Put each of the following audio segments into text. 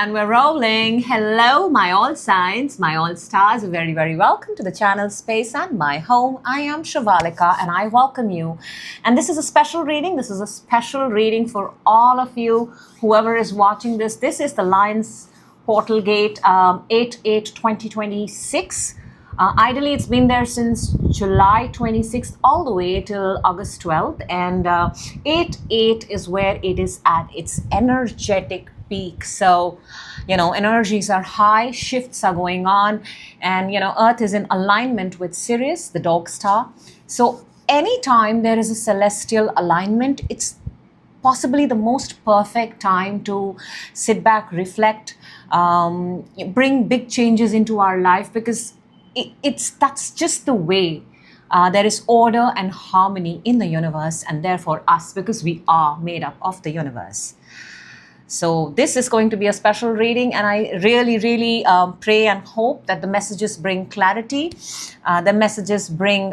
And we're rolling. Hello, my all signs, my all stars. Very, very welcome to the channel Space and My Home. I am Shivalika and I welcome you. And this is a special reading. This is a special reading for all of you, whoever is watching this. This is the Lions Portal Gate 8/8/2026. Ideally, it's been there since July 26th all the way till August 12th. And 8/8 is where it is at its energetic peak. So, energies are high, shifts are going on, and, Earth is in alignment with Sirius, the dog star. So, anytime there is a celestial alignment, it's possibly the most perfect time to sit back, reflect, bring big changes into our life, because that's just the way. There is order and harmony in the universe, and therefore us, because we are made up of the universe. So this is going to be a special reading, and I really, really pray and hope that the messages bring clarity. The messages bring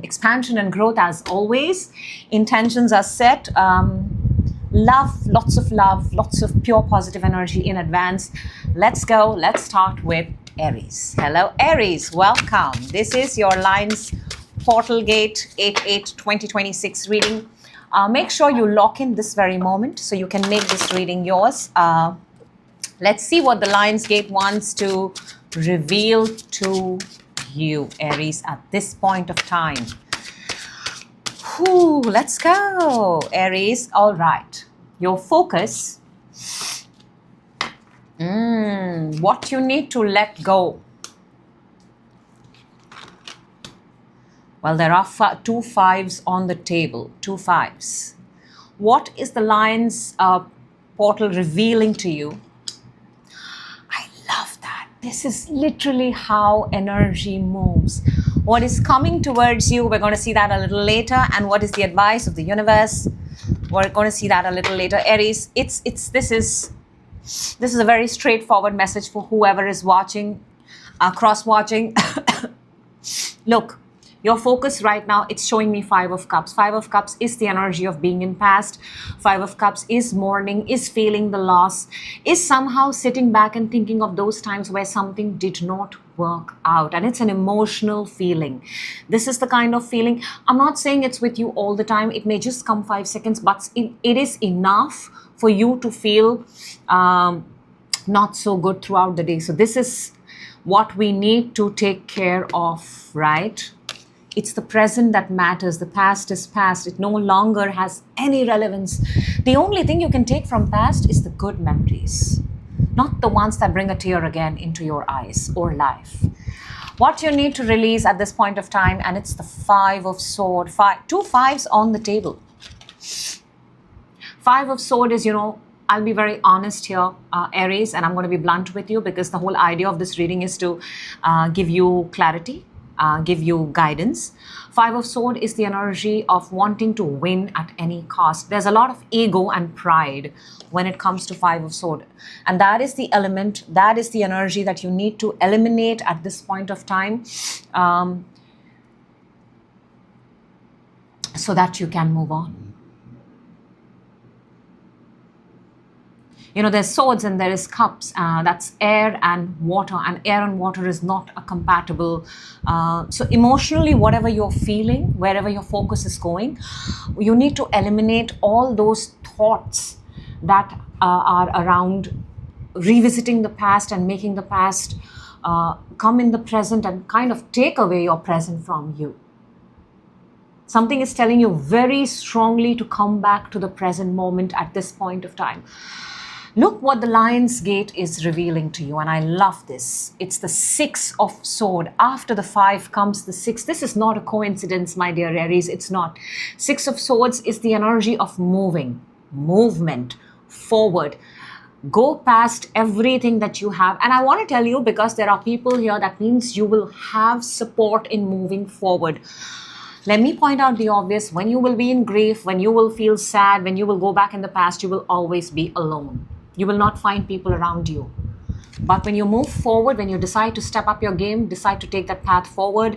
expansion and growth as always. Intentions are set. Love, lots of pure positive energy in advance. Let's go. Let's start with Aries. Hello, Aries. Welcome. This is your Lions Portal Gate 8/8/2026 reading. Make sure you lock in this very moment so you can make this reading yours. Let's see what the Lions Gate wants to reveal to you, Aries, at this point of time. Let's go, Aries. All right. Your focus. What you need to let go. Well, there are two fives on the table, two fives. What is the Lions portal revealing to you? I love that. This is literally how energy moves. What is coming towards you, we're going to see that a little later. And what is the advice of the universe? We're going to see that a little later. Aries, this is a very straightforward message for whoever is watching, cross-watching. Look. Your focus right now, it's showing me Five of Cups. Five of Cups is the energy of being in past. Five of Cups is mourning, is feeling the loss, is somehow sitting back and thinking of those times where something did not work out. And it's an emotional feeling. This is the kind of feeling. I'm not saying it's with you all the time. It may just come 5 seconds, but it is enough for you to feel not so good throughout the day. So this is what we need to take care of, right? It's the present that matters. The past is past. It no longer has any relevance. The only thing you can take from past is the good memories, not the ones that bring a tear again into your eyes or life. What you need to release at this point of time, and it's the Five of Swords. Two fives on the table. Five of Swords is, I'll be very honest here, Aries, and I'm going to be blunt with you, because the whole idea of this reading is to give you clarity. Give you guidance. Five of Swords is the energy of wanting to win at any cost. There's a lot of ego and pride when it comes to Five of Swords. And that is the element, that is the energy that you need to eliminate at this point of time, so that you can move on. There's swords and there is cups. That's air and water, and air and water is not a compatible. So emotionally, whatever you're feeling, wherever your focus is going, you need to eliminate all those thoughts that are around revisiting the past and making the past come in the present and kind of take away your present from you. Something is telling you very strongly to come back to the present moment at this point of time. Look what the Lions Gate is revealing to you, and I love this. It's the Six of Swords. After the five comes the six. This is not a coincidence, my dear Aries. It's not. Six of Swords is the energy of movement, forward. Go past everything that you have. And I want to tell you, because there are people here, that means you will have support in moving forward. Let me point out the obvious. When you will be in grief, when you will feel sad, when you will go back in the past, you will always be alone. You will not find people around you. But when you move forward, when you decide to step up your game, decide to take that path forward,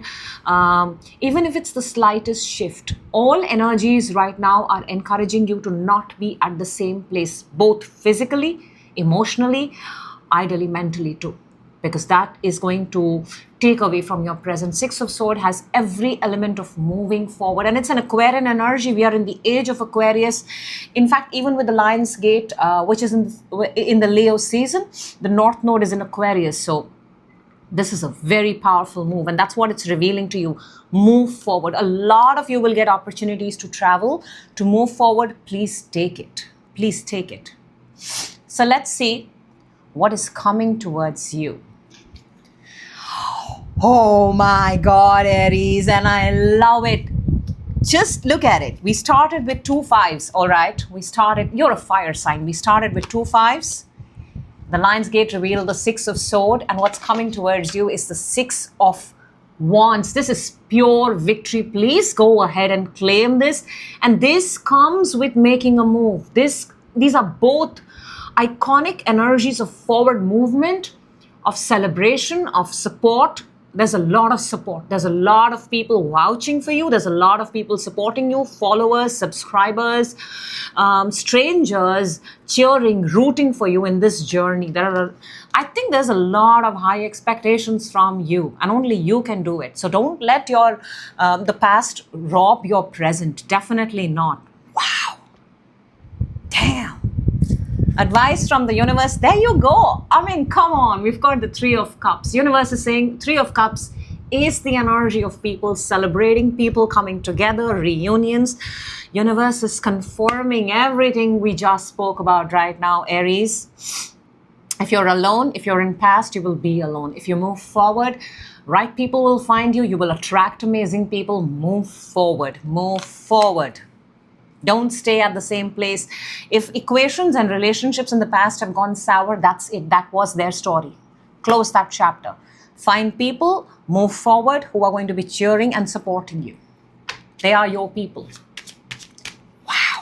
even if it's the slightest shift, all energies right now are encouraging you to not be at the same place, both physically, emotionally, ideally mentally too, because that is going to take away from your present. Six of Swords has every element of moving forward, and it's an Aquarian energy. We are in the age of Aquarius. In fact, even with the Lion's Gate, which is in the Leo season, the North Node is in Aquarius. So this is a very powerful move, and that's what it's revealing to you. Move forward. A lot of you will get opportunities to travel, to move forward. Please take it. Please take it. So let's see what is coming towards you. Oh my God, Aries, and I love it. Just look at it. We started with 2 5s, all right? You're a fire sign. We started with 2 5s. The Lion's Gate revealed the 6 of Swords, and what's coming towards you is the 6 of Wands. This is pure victory. Please go ahead and claim this. And this comes with making a move. These are both iconic energies of forward movement, of celebration, of support. There's a lot of support. There's a lot of people vouching for you. There's a lot of people supporting you, followers, subscribers, strangers cheering, rooting for you in this journey. I think there's a lot of high expectations from you, and only you can do it. So don't let the past rob your present. Definitely not. Wow. Damn. Advice from the universe. There you go. I mean, come on. We've got the 3 of Cups. Universe is saying 3 of Cups is the energy of people celebrating, people coming together, reunions. Universe is confirming everything we just spoke about right now, Aries. If you're alone, if you're in past, you will be alone. If you move forward, right people will find you. You will attract amazing people. Move forward. Move forward. Don't stay at the same place. If equations and relationships in the past have gone sour, that's it. That was their story. Close that chapter. Find people, move forward, who are going to be cheering and supporting you. They are your people. Wow.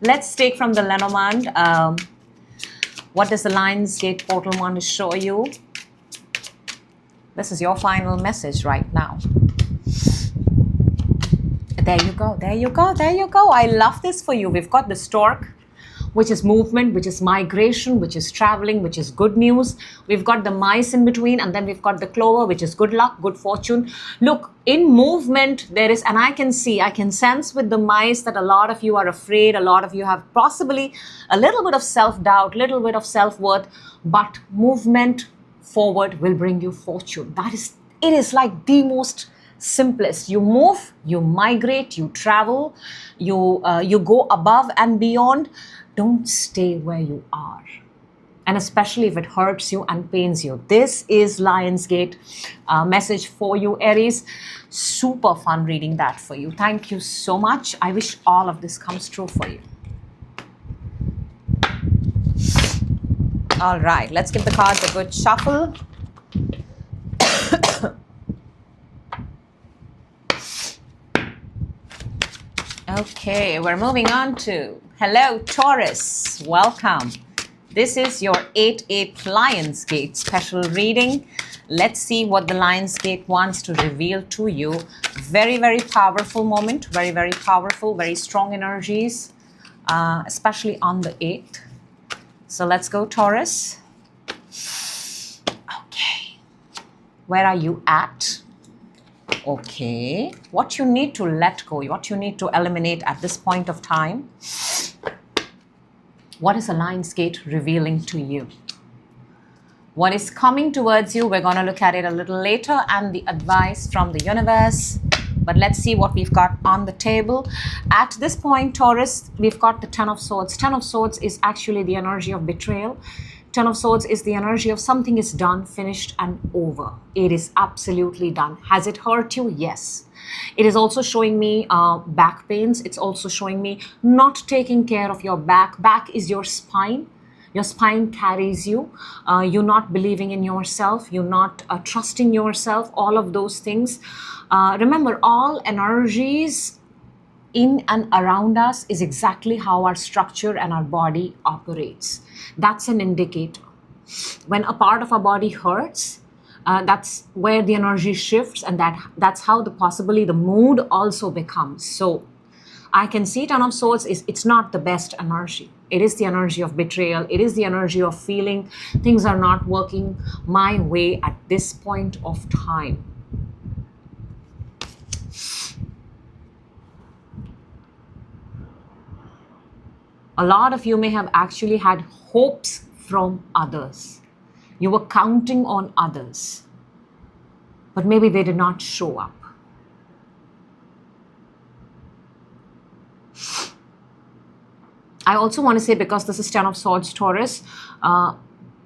Let's take from the Lenormand. What does the Lion's Gate portal want to show you? This is your final message right now. There you go, there you go, there you go. I love this for you. We've got the Stork, which is movement, which is migration, which is traveling, which is good news. We've got the mice in between, and then we've got the clover, which is good luck, good fortune. Look, in movement, there is, and I can sense with the mice that a lot of you are afraid. A lot of you have possibly a little bit of self-doubt, little bit of self-worth, but movement forward will bring you fortune. It is like the most simplest. You move, you migrate, you travel, you go above and beyond. Don't stay where you are, and especially if it hurts you and pains you. This is Lion's Gate message for you, Aries. Super fun reading that for you. Thank you so much. I wish all of this comes true for you. All right, let's give the cards a good shuffle. Okay, we're moving on to, hello, Taurus. Welcome. This is your 8/8 Lion's Gate special reading. Let's see what the Lion's Gate wants to reveal to you. Very, very powerful moment. Very, very powerful, very strong energies, especially on the 8th. So let's go, Taurus. Okay. Where are you at? Okay. What you need to let go, what you need to eliminate at this point of time. What is the Lion's Gate revealing to you? What is coming towards you? We're going to look at it a little later, and the advice from the universe. But let's see what we've got on the table. At this point, Taurus, we've got the 10 of Swords. 10 of Swords is actually the energy of betrayal. 10 of Swords is the energy of something is done, finished, and over. It is absolutely done. Has it hurt you? Yes. It is also showing me back pains. It's also showing me not taking care of your back. Back is your spine. Your spine carries you. You're not believing in yourself. You're not trusting yourself. All of those things. Remember, all energies in and around us is exactly how our structure and our body operates. That's an indicator. When a part of our body hurts, that's where the energy shifts, and that's how possibly the mood also becomes. So I can see 10 of Swords it's not the best energy. It is the energy of betrayal. It is the energy of feeling things are not working my way at this point of time. A lot of you may have actually had hopes from others. You were counting on others, but maybe they did not show up. I also want to say, because this is 10 of Swords, Taurus,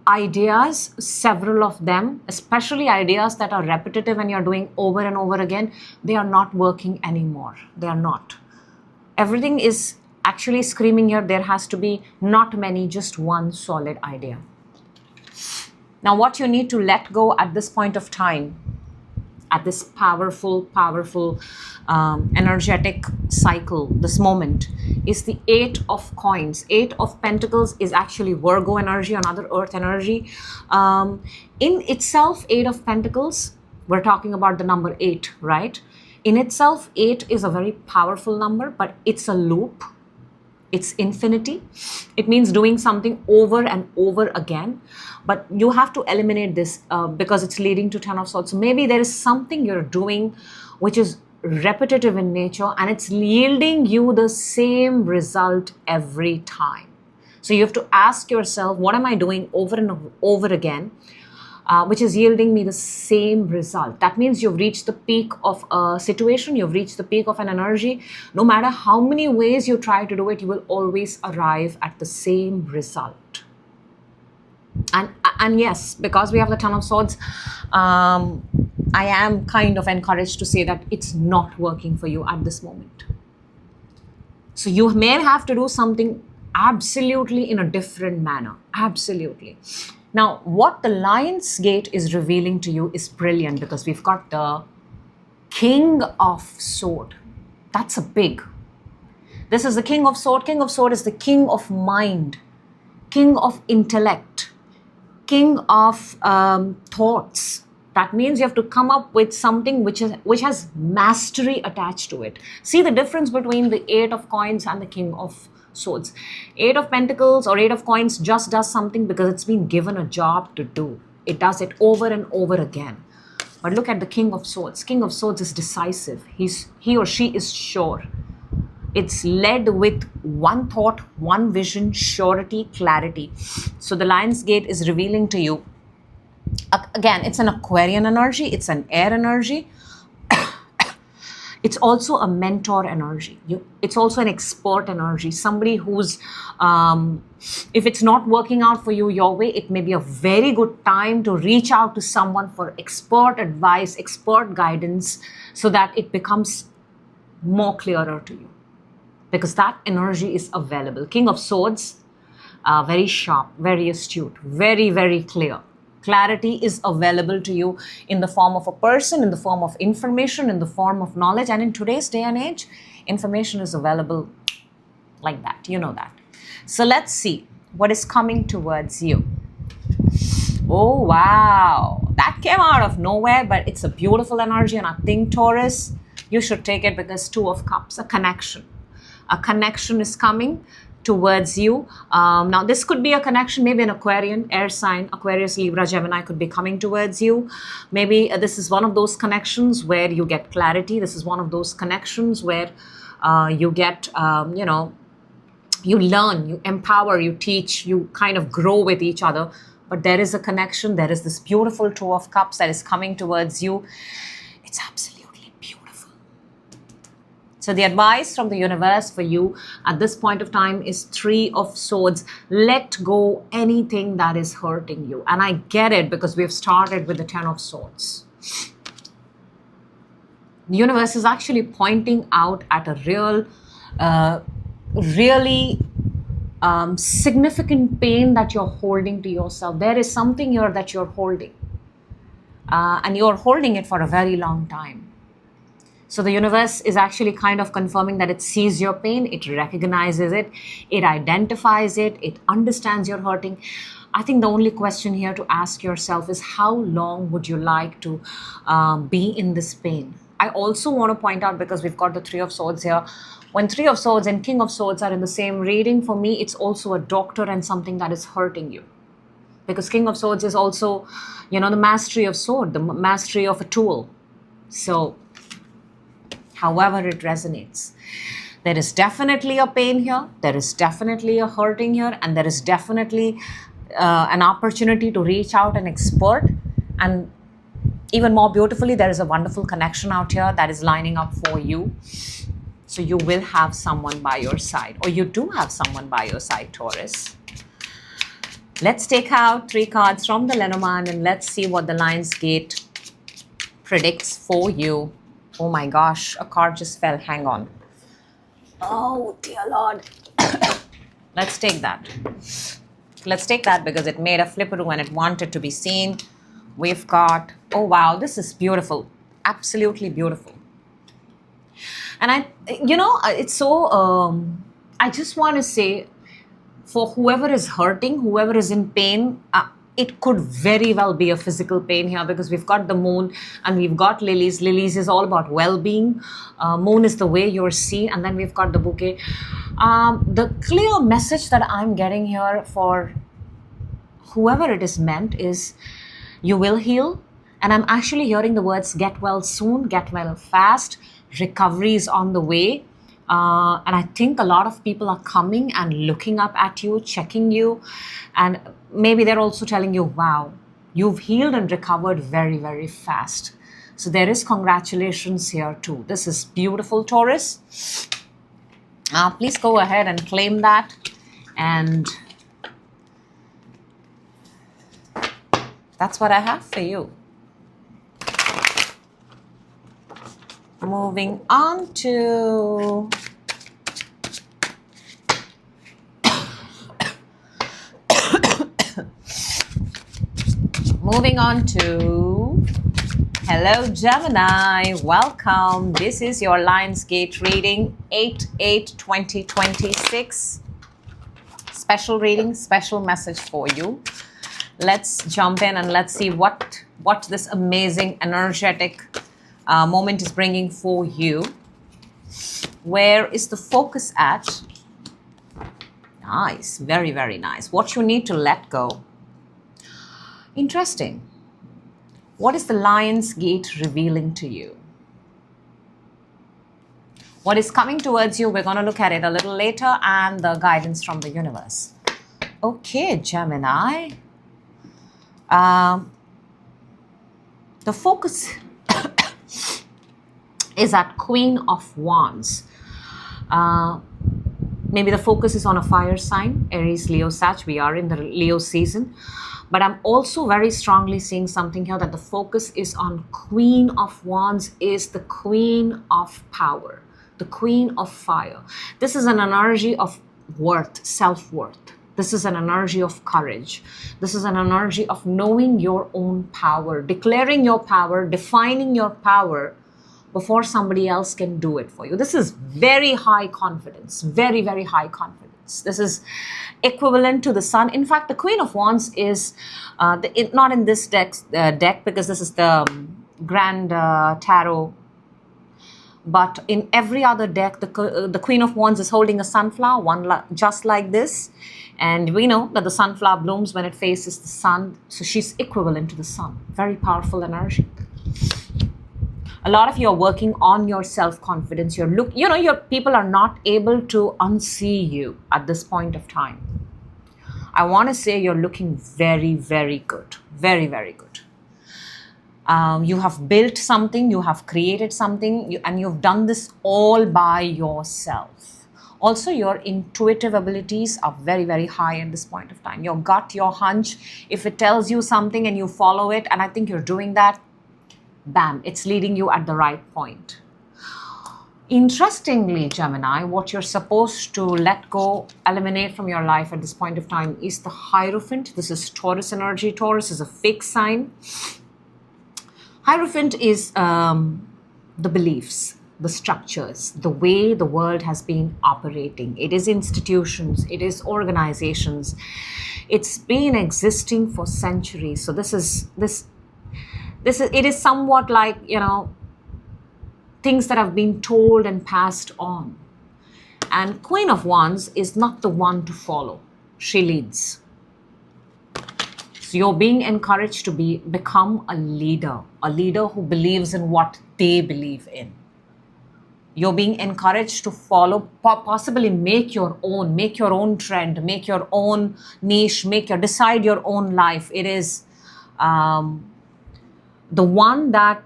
ideas, several of them, especially ideas that are repetitive and you're doing over and over again, they are not working anymore. They are not. Everything is actually screaming here, there has to be not many, just one solid idea. Now, what you need to let go at this point of time, at this powerful, energetic cycle, this moment, is the 8 of Coins. 8 of Pentacles is actually Virgo energy, another earth energy. In itself, 8 of Pentacles, we're talking about the number 8, right? In itself, 8 is a very powerful number, but it's a loop. It's infinity. It means doing something over and over again. But you have to eliminate this because it's leading to 10 of Swords. So maybe there is something you're doing which is repetitive in nature and it's yielding you the same result every time. So you have to ask yourself, what am I doing over and over again, which is yielding me the same result? That means you've reached the peak of a situation, you've reached the peak of an energy. No matter how many ways you try to do it, you will always arrive at the same result. And yes, because we have the 10 of Swords, I am kind of encouraged to say that it's not working for you at this moment. So you may have to do something absolutely in a different manner. Absolutely. Now, what the Lion's Gate is revealing to you is brilliant, because we've got the King of Sword. That's a big. This is the King of Sword. King of Sword is the king of mind, king of intellect, king of thoughts. That means you have to come up with something which has mastery attached to it. See the difference between the 8 of Coins and the King of Swords. 8 of Pentacles or 8 of Coins just does something because it's been given a job to do. It does it over and over again. But look at the King of Swords. King of Swords is decisive. He or she is sure. It's led with one thought, one vision, surety, clarity. So the Lion's Gate is revealing to you, again, it's an Aquarian energy, it's an air energy. It's also a mentor energy. It's also an expert energy. Somebody who's, if it's not working out for you your way, it may be a very good time to reach out to someone for expert advice, expert guidance, so that it becomes more clearer to you. Because that energy is available. King of Swords, very sharp, very astute, very, very clear. Clarity is available to you in the form of a person, in the form of information, in the form of knowledge. And in today's day and age, information is available like that. You know that. So let's see what is coming towards you. Oh, wow. That came out of nowhere, but it's a beautiful energy. And I think, Taurus, you should take it, because 2 of Cups, a connection. A connection is coming towards you. Now, this could be a connection, maybe an Aquarian, air sign, Aquarius, Libra, Gemini could be coming towards you. Maybe this is one of those connections where you get clarity. This is one of those connections where you get, you learn, you empower, you teach, you kind of grow with each other. But there is a connection. There is this beautiful 2 of Cups that is coming towards you. It's absolutely beautiful. So the advice from the universe for you at this point of time is 3 of Swords. Let go anything that is hurting you. And I get it, because we've started with the 10 of Swords. The universe is actually pointing out at a really significant pain that you're holding to yourself. There is something here that you're holding. And you're holding it for a very long time. So the universe is actually kind of confirming that it sees your pain, it recognizes it, it identifies it, it understands you're hurting. I think the only question here to ask yourself is, how long would you like to be in this pain? I also want to point out, because we've got the Three of Swords here, when Three of Swords and King of Swords are in the same reading, for me, it's also a doctor and something that is hurting you. Because King of Swords is also, the mastery of sword, the mastery of a tool. So, however it resonates. There is definitely a pain here. There is definitely a hurting here. And there is definitely an opportunity to reach out and expert. And even more beautifully, there is a wonderful connection out here that is lining up for you. So you will have someone by your side, or you do have someone by your side, Taurus. Let's take out 3 cards from the Lenormand and let's see what the Lionsgate predicts for you. Oh my gosh, a card just fell. Hang on. Oh dear Lord. Let's take that. Let's take that because it made a flipperoo and it wanted to be seen. We've got, oh wow, this is beautiful. Absolutely beautiful. And it's so, I just want to say, for whoever is hurting, whoever is in pain, it could very well be a physical pain here, because we've got the moon and we've got lilies. Lilies is all about well-being. Moon is the way you're seen. And then we've got the bouquet. The clear message that I'm getting here for whoever it is meant is you will heal. And I'm actually hearing the words get well soon, get well fast, recovery is on the way. And I think a lot of people are coming and looking up at you, checking you. And maybe they're also telling you, wow, you've healed and recovered very, very fast. So there is congratulations here too. This is beautiful, Taurus. Please go ahead and claim that. And that's what I have for you. Moving on to hello Gemini, welcome. This is your Lionsgate reading 8/8/2026. Special reading, special message for you. Let's jump in and let's see what this amazing energetic moment is bringing for you. Where is the focus at? Nice, very, very nice. What you need to let go. Interesting. What is the Lionsgate revealing to you? What is coming towards you? We're going to look at it a little later, and the guidance from the universe. Okay, Gemini. The focus is at Queen of Wands. Maybe the focus is on a fire sign, Aries, Leo, Sag. We are in the Leo season. But I'm also very strongly seeing something here that the focus is on Queen of Wands is the Queen of Power, the Queen of Fire. This is an energy of worth, self-worth. This is an energy of courage. This is an energy of knowing your own power, declaring your power, defining your power before somebody else can do it for you. This is very high confidence, very, very high confidence. This is equivalent to the sun. In fact, the Queen of Wands is not in this deck because this is the Grand Tarot. But in every other deck, the Queen of Wands is holding a sunflower, just like this. And we know that the sunflower blooms when it faces the sun. So she's equivalent to the sun. Very powerful energy. A lot of you are working on your self-confidence. Your people are not able to unsee you at this point of time. I want to say you're looking very, very good. Very, very good. You have built something, you have created something, and you've done this all by yourself. Also, your intuitive abilities are very, very high at this point of time. Your gut, your hunch, if it tells you something and you follow it, and I think you're doing that, bam, it's leading you at the right point. Interestingly, Gemini, what you're supposed to let go, eliminate from your life at this point of time is the Hierophant. This is Taurus energy. Taurus is a fixed sign. Hierophant is the beliefs, the structures, the way the world has been operating. It is institutions, it is organizations. It's been existing for centuries. So it is somewhat like, things that have been told and passed on. And Queen of Wands is not the one to follow. She leads. So you're being encouraged to become a leader who believes in what they believe in. You're being encouraged to follow, possibly make your own trend, make your own niche, decide your own life. It is the one that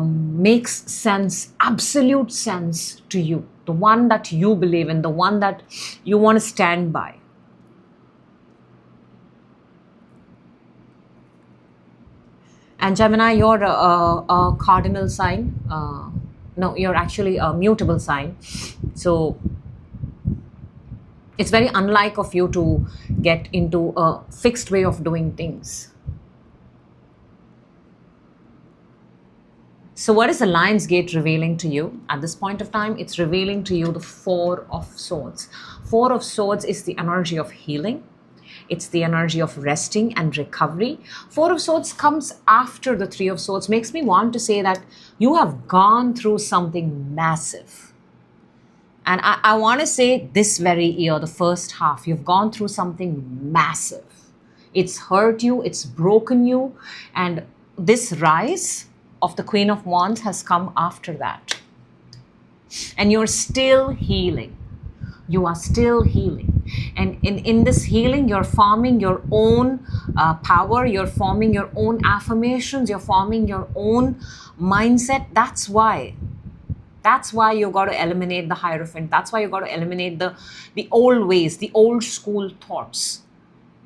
makes sense, absolute sense to you, the one that you believe in, the one that you want to stand by. And Gemini, you're a cardinal sign. No, you're actually a mutable sign. So it's very unlike of you to get into a fixed way of doing things. So what is the Lion's Gate revealing to you at this point of time? It's revealing to you the Four of Swords. Four of Swords is the energy of healing. It's the energy of resting and recovery. Four of Swords comes after the Three of Swords. Makes me want to say that you have gone through something massive. And I want to say this very year, the first half, you've gone through something massive. It's hurt you, it's broken you. And this rise of the Queen of Wands has come after that. And you're still healing. You are still healing. And in this healing, you're forming your own power, you're forming your own affirmations, you're forming your own mindset. That's why you got to eliminate the Hierophant. That's why you got to eliminate the old ways, the old school thoughts,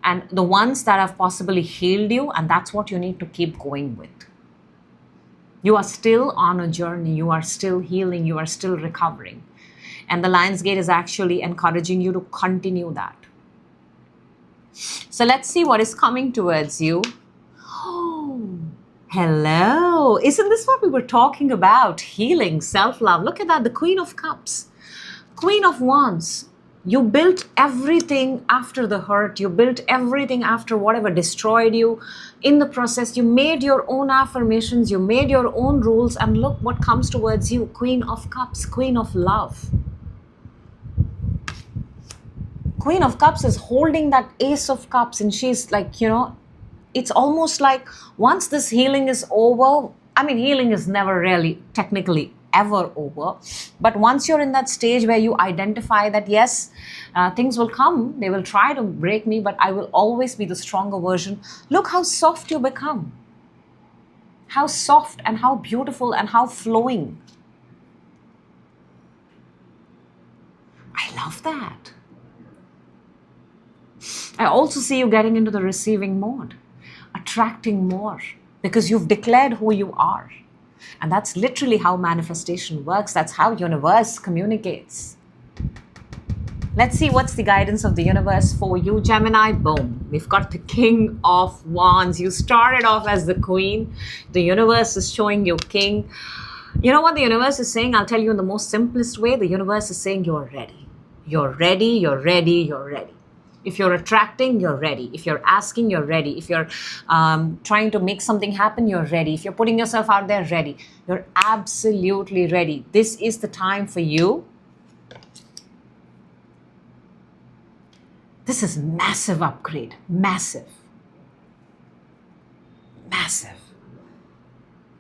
and the ones that have possibly healed you. And that's what you need to keep going with. You are still on a journey. You are still healing. You are still recovering. And the Lion's Gate is actually encouraging you to continue that. So let's see what is coming towards you. Oh, hello. Isn't this what we were talking about? Healing, self-love. Look at that, the Queen of Cups. Queen of Wands. You built everything after the hurt. You built everything after whatever destroyed you. In the process, you made your own affirmations. You made your own rules. And look what comes towards you. Queen of Cups, Queen of Love. Queen of Cups is holding that Ace of Cups, and she's like, it's almost like once this healing is over, healing is never really technically ever over, but once you're in that stage where you identify that yes, things will come, they will try to break me, but I will always be the stronger version. Look how soft you become. How soft and how beautiful and how flowing. I love that. I also see you getting into the receiving mode, attracting more, because you've declared who you are. And that's literally how manifestation works. That's how universe communicates. Let's see what's the guidance of the universe for you, Gemini. Boom. We've got the King of Wands. You started off as the Queen. The universe is showing you King. You know what the universe is saying? I'll tell you in the most simplest way. The universe is saying you're ready. You're ready, you're ready, you're ready. If you're attracting, you're ready. If you're asking, you're ready. If you're trying to make something happen, you're ready. If you're putting yourself out there, ready. You're absolutely ready. This is the time for you. This is massive upgrade. Massive. Massive.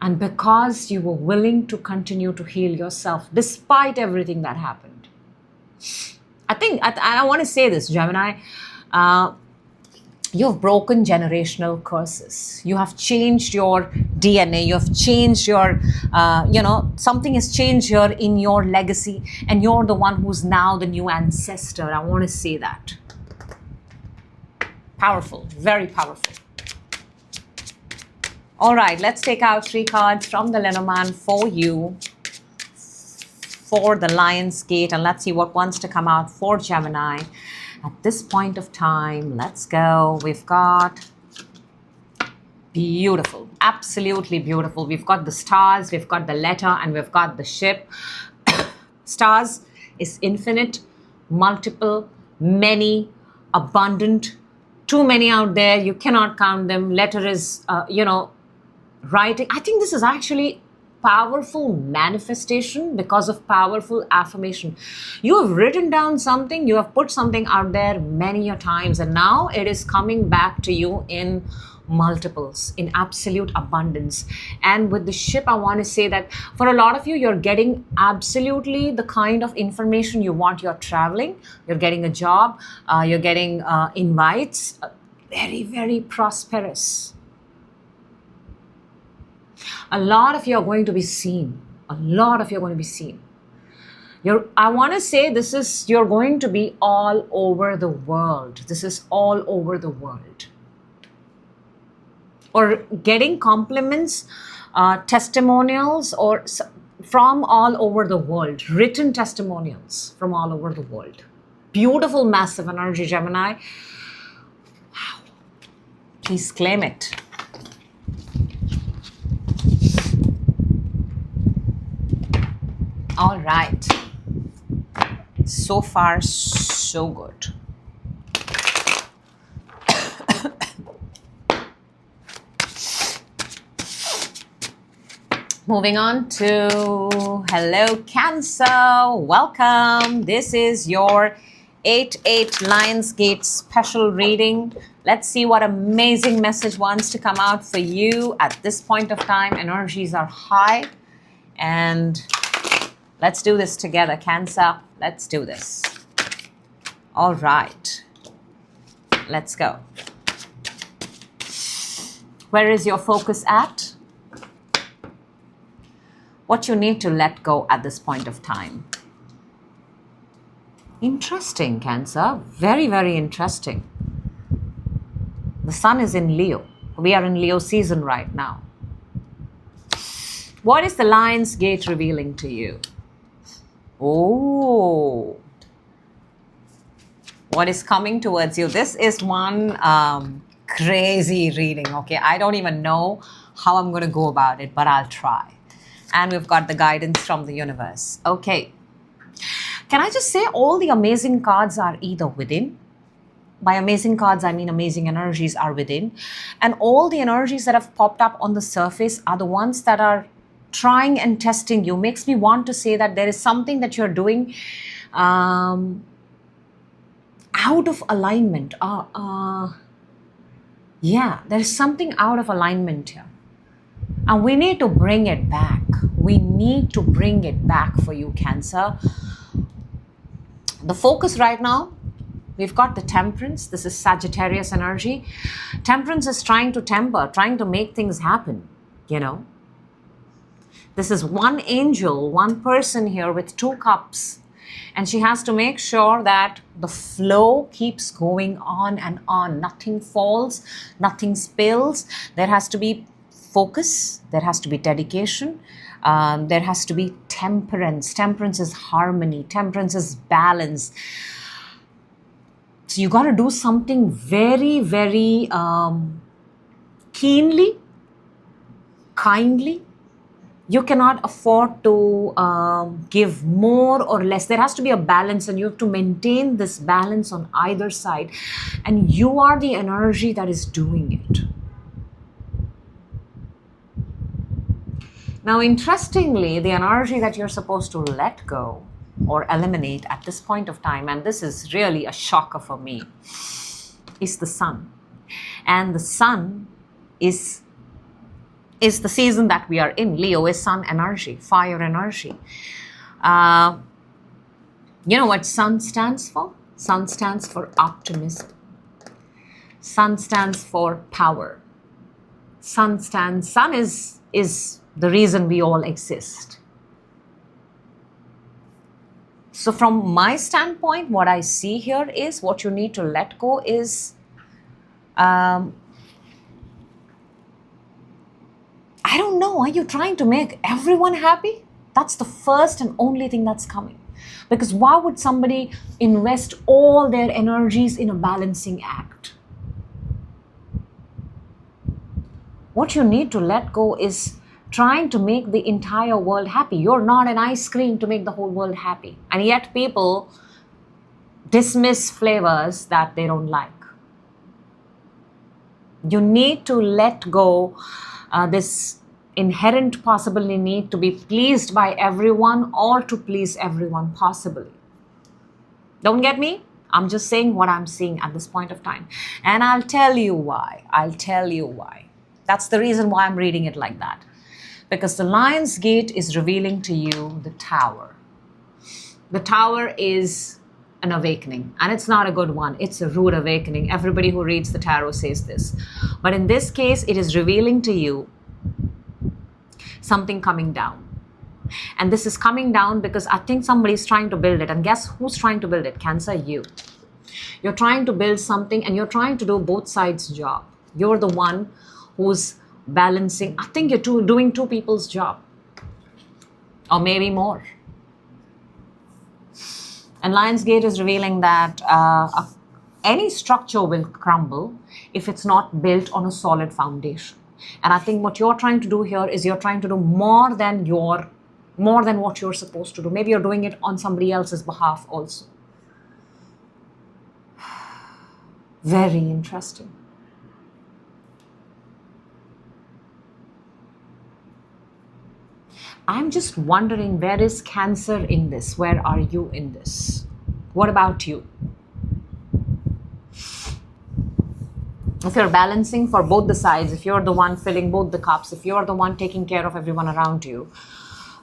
And because you were willing to continue to heal yourself despite everything that happened. I think, I want to say this, Gemini, you've broken generational curses. You have changed your DNA. You have changed your, something has changed here in your legacy, and you're the one who's now the new ancestor. I want to say that. Powerful, very powerful. All right, let's take out 3 cards from the Lenormand for you, for the Lion's Gate, and let's see what wants to come out for Gemini at this point of time. Let's go. We've got beautiful, absolutely beautiful. We've got the stars, we've got the letter, and we've got the ship. Stars is infinite, multiple, many, abundant, too many out there. You cannot count them. Letter is, writing. I think this is actually powerful manifestation, because of powerful affirmation. You have written down something, you have put something out there many a times, and now it is coming back to you in multiples, in absolute abundance. And with the ship, I want to say that for a lot of you, you're getting absolutely the kind of information you want. You're traveling, you're getting a job, you're getting invites. Very, very prosperous. A lot of you are going to be seen. A lot of you are going to be seen. I want to say you're going to be all over the world. This is all over the world. Or getting compliments, testimonials, or from all over the world. Written testimonials from all over the world. Beautiful, massive energy, Gemini. Wow. Please claim it. All right. So far, so good. Moving on to hello, Cancer. Welcome. This is your 8/8 Lionsgate special reading. Let's see what amazing message wants to come out for you at this point of time. Energies are high, and let's do this together, Cancer. Let's do this. All right. Let's go. Where is your focus at? What you need to let go at this point of time. Interesting, Cancer. Very, very interesting. The sun is in Leo. We are in Leo season right now. What is the Lion's Gate revealing to you? Oh. What is coming towards you? This is one crazy reading, okay? I don't even know how I'm going to go about it, but I'll try. And we've got the guidance from the universe. Okay. Can I just say all the amazing cards are either within? By amazing cards, I mean amazing energies are within. And all the energies that have popped up on the surface are the ones that are trying and testing you. Makes me want to say that there is something that you're doing out of alignment. Yeah, there's something out of alignment here. And we need to bring it back. We need to bring it back for you, Cancer. The focus right now, we've got the Temperance. This is Sagittarius energy. Temperance is trying to temper, trying to make things happen, you know. This is one angel, one person here with 2 cups. And she has to make sure that the flow keeps going on and on. Nothing falls, nothing spills. There has to be focus, there has to be dedication, there has to be temperance. Temperance is harmony, temperance is balance. So you got to do something very, very keenly, kindly. You cannot afford to give more or less. There has to be a balance, and you have to maintain this balance on either side. And you are the energy that is doing it. Now, interestingly, the energy that you're supposed to let go or eliminate at this point of time, and this is really a shocker for me, is the sun. And the sun is the season that we are in. Leo is sun energy, fire energy. You know what sun stands for? Sun stands for optimism. Sun stands for power. Sun is the reason we all exist. So from my standpoint, what I see here is what you need to let go is I don't know, are you trying to make everyone happy? That's the first and only thing that's coming. Because why would somebody invest all their energies in a balancing act? What you need to let go is trying to make the entire world happy. You're not an ice cream to make the whole world happy. And yet people dismiss flavors that they don't like. You need to let go this inherent possibly need to be pleased by everyone or to please everyone possibly. Don't get me? I'm just saying what I'm seeing at this point of time. And I'll tell you why. I'll tell you why. That's the reason why I'm reading it like that. Because the Lion's Gate is revealing to you the Tower. The Tower is an awakening, and it's not a good one. It's a rude awakening. Everybody who reads the tarot says this. But in this case, it is revealing to you something coming down. And this is coming down because I think somebody's trying to build it. And guess who's trying to build it? Cancer, you. You're trying to build something and you're trying to do both sides' job. You're the one who's balancing. I think you're doing two people's job. Or maybe more. And Lion's Gate is revealing that any structure will crumble if it's not built on a solid foundation. And I think what you're trying to do here is you're trying to do more than what you're supposed to do. Maybe you're doing it on somebody else's behalf also. Very interesting. I'm just wondering, where is Cancer in this? Where are you in this? What about you? If you're balancing for both the sides, if you're the one filling both the cups, if you're the one taking care of everyone around you,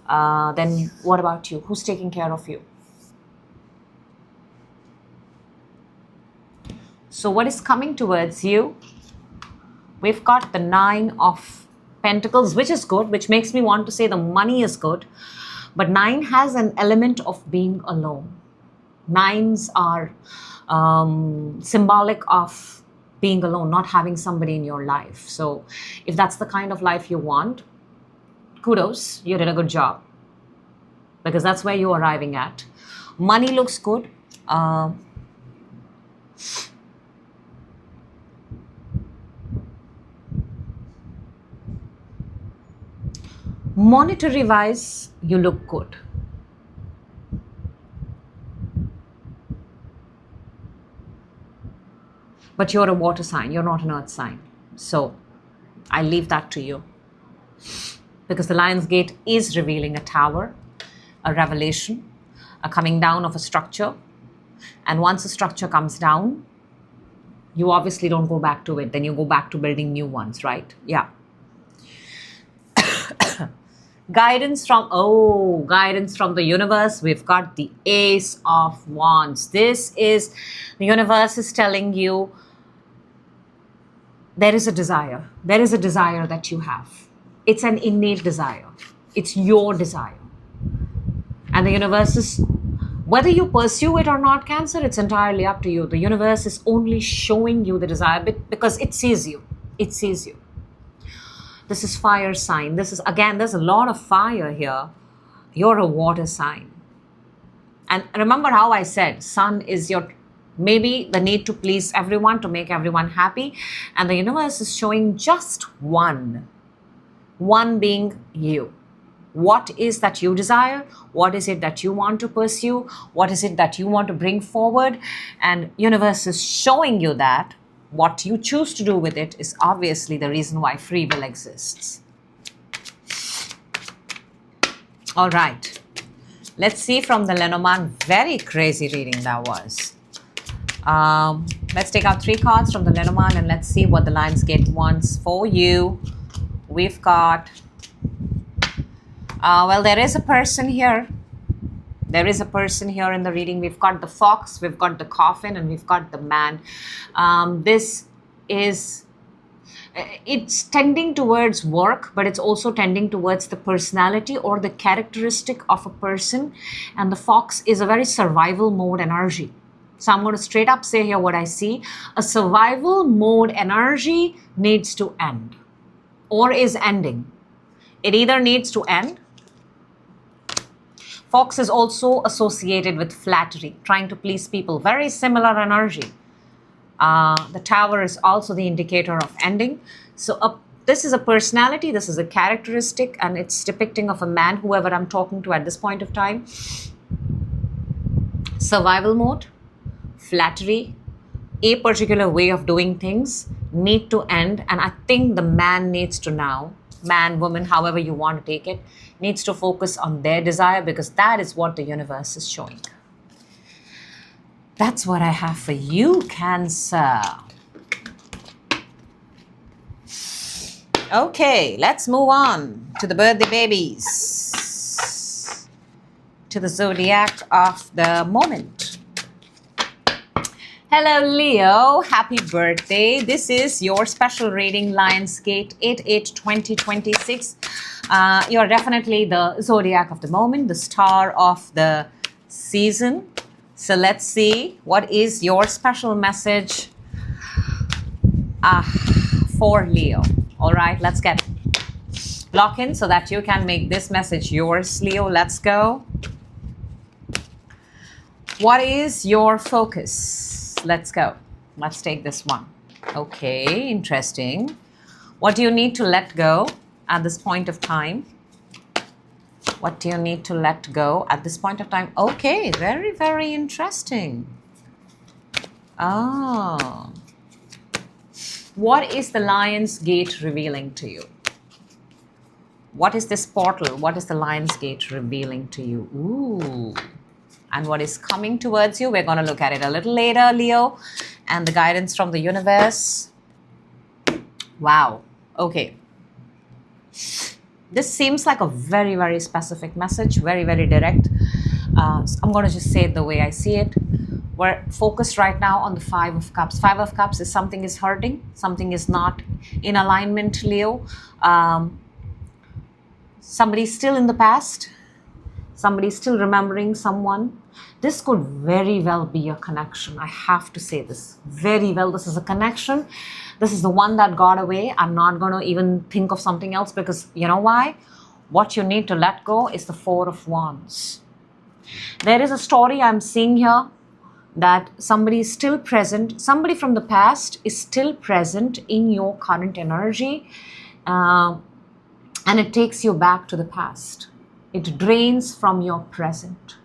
then what about you? Who's taking care of you? So what is coming towards you? We've got the 9 of Pentacles, which is good, which makes me want to say the money is good. But 9 has an element of being alone. 9s are symbolic of being alone, not having somebody in your life. So if that's the kind of life you want, kudos, you did a good job. Because that's where you're arriving at. Money looks good. Monetary wise, you look good. But you're a water sign, you're not an earth sign. So I leave that to you. Because the Lion's Gate is revealing a tower, a revelation, a coming down of a structure. And once a structure comes down, you obviously don't go back to it. Then you go back to building new ones, right? Yeah. Guidance from the universe. We've got the Ace of Wands. This is, the universe is telling you there is a desire. There is a desire that you have. It's an innate desire. It's your desire. And the universe is, whether you pursue it or not, Cancer, it's entirely up to you. The universe is only showing you the desire because it sees you. It sees you. This is fire sign. This is, again, there's a lot of fire here. You're a water sign. And remember how I said, Sun is your, maybe the need to please everyone, to make everyone happy. And the universe is showing just one being you. What is that you desire? What is it that you want to pursue? What is it that you want to bring forward? And universe is showing you that. What you choose to do with it is obviously the reason why free will exists. All right. Let's see from the Lenormand. Very crazy reading that was. Let's take out 3 cards from the Lenormand and let's see what the Lion's Gate wants for you. We've got... well, there is a person here. There is a person here in the reading. We've got the fox, we've got the coffin, and we've got the man. This is, it's tending towards work, but it's also tending towards the personality or the characteristic of a person. And the fox is a very survival mode energy. So I'm going to straight up say here what I see. A survival mode energy needs to end or is ending. It either needs to end. Fox is also associated with flattery, trying to please people. Very similar energy. The Tower is also the indicator of ending. So this is a personality, this is a characteristic, and it's depicting of a man, whoever I'm talking to at this point of time. Survival mode, flattery, a particular way of doing things need to end. And I think the man needs to now man, woman, however you want to take it, needs to focus on their desire, because that is what the universe is showing. That's what I have for you, Cancer. Okay, let's move on to the birthday babies, to the zodiac of the moment. Hello, Leo. Happy birthday. This is your special reading, Lionsgate 8/8/2026. You're definitely the zodiac of the moment, the star of the season. So let's see, what is your special message for Leo? All right, let's get lock in so that you can make this message yours, Leo. Let's go. What is your focus? Let's go. Let's take this one. Okay, interesting. What do you need to let go at this point of time? What do you need to let go at this point of time? Okay, very, very interesting. Oh. What is the Lion's Gate revealing to you? What is this portal? What is the Lion's Gate revealing to you? Ooh. And what is coming towards you? We're going to look at it a little later, Leo. And the guidance from the universe. Wow. Okay. This seems like a very, very specific message. Very, very direct. I'm going to just say it the way I see it. We're focused right now on the Five of Cups. Five of Cups is something is hurting. Something is not in alignment, Leo. Somebody's still in the past. Somebody's still remembering someone. This could very well be a connection. I have to say this. Very well, this is a connection. This is the one that got away. I'm not going to even think of something else, because you know why? What you need to let go is the Four of Wands. There is a story I'm seeing here that somebody is still present. Somebody from the past is still present in your current energy. And it takes you back to the past. It drains from your present.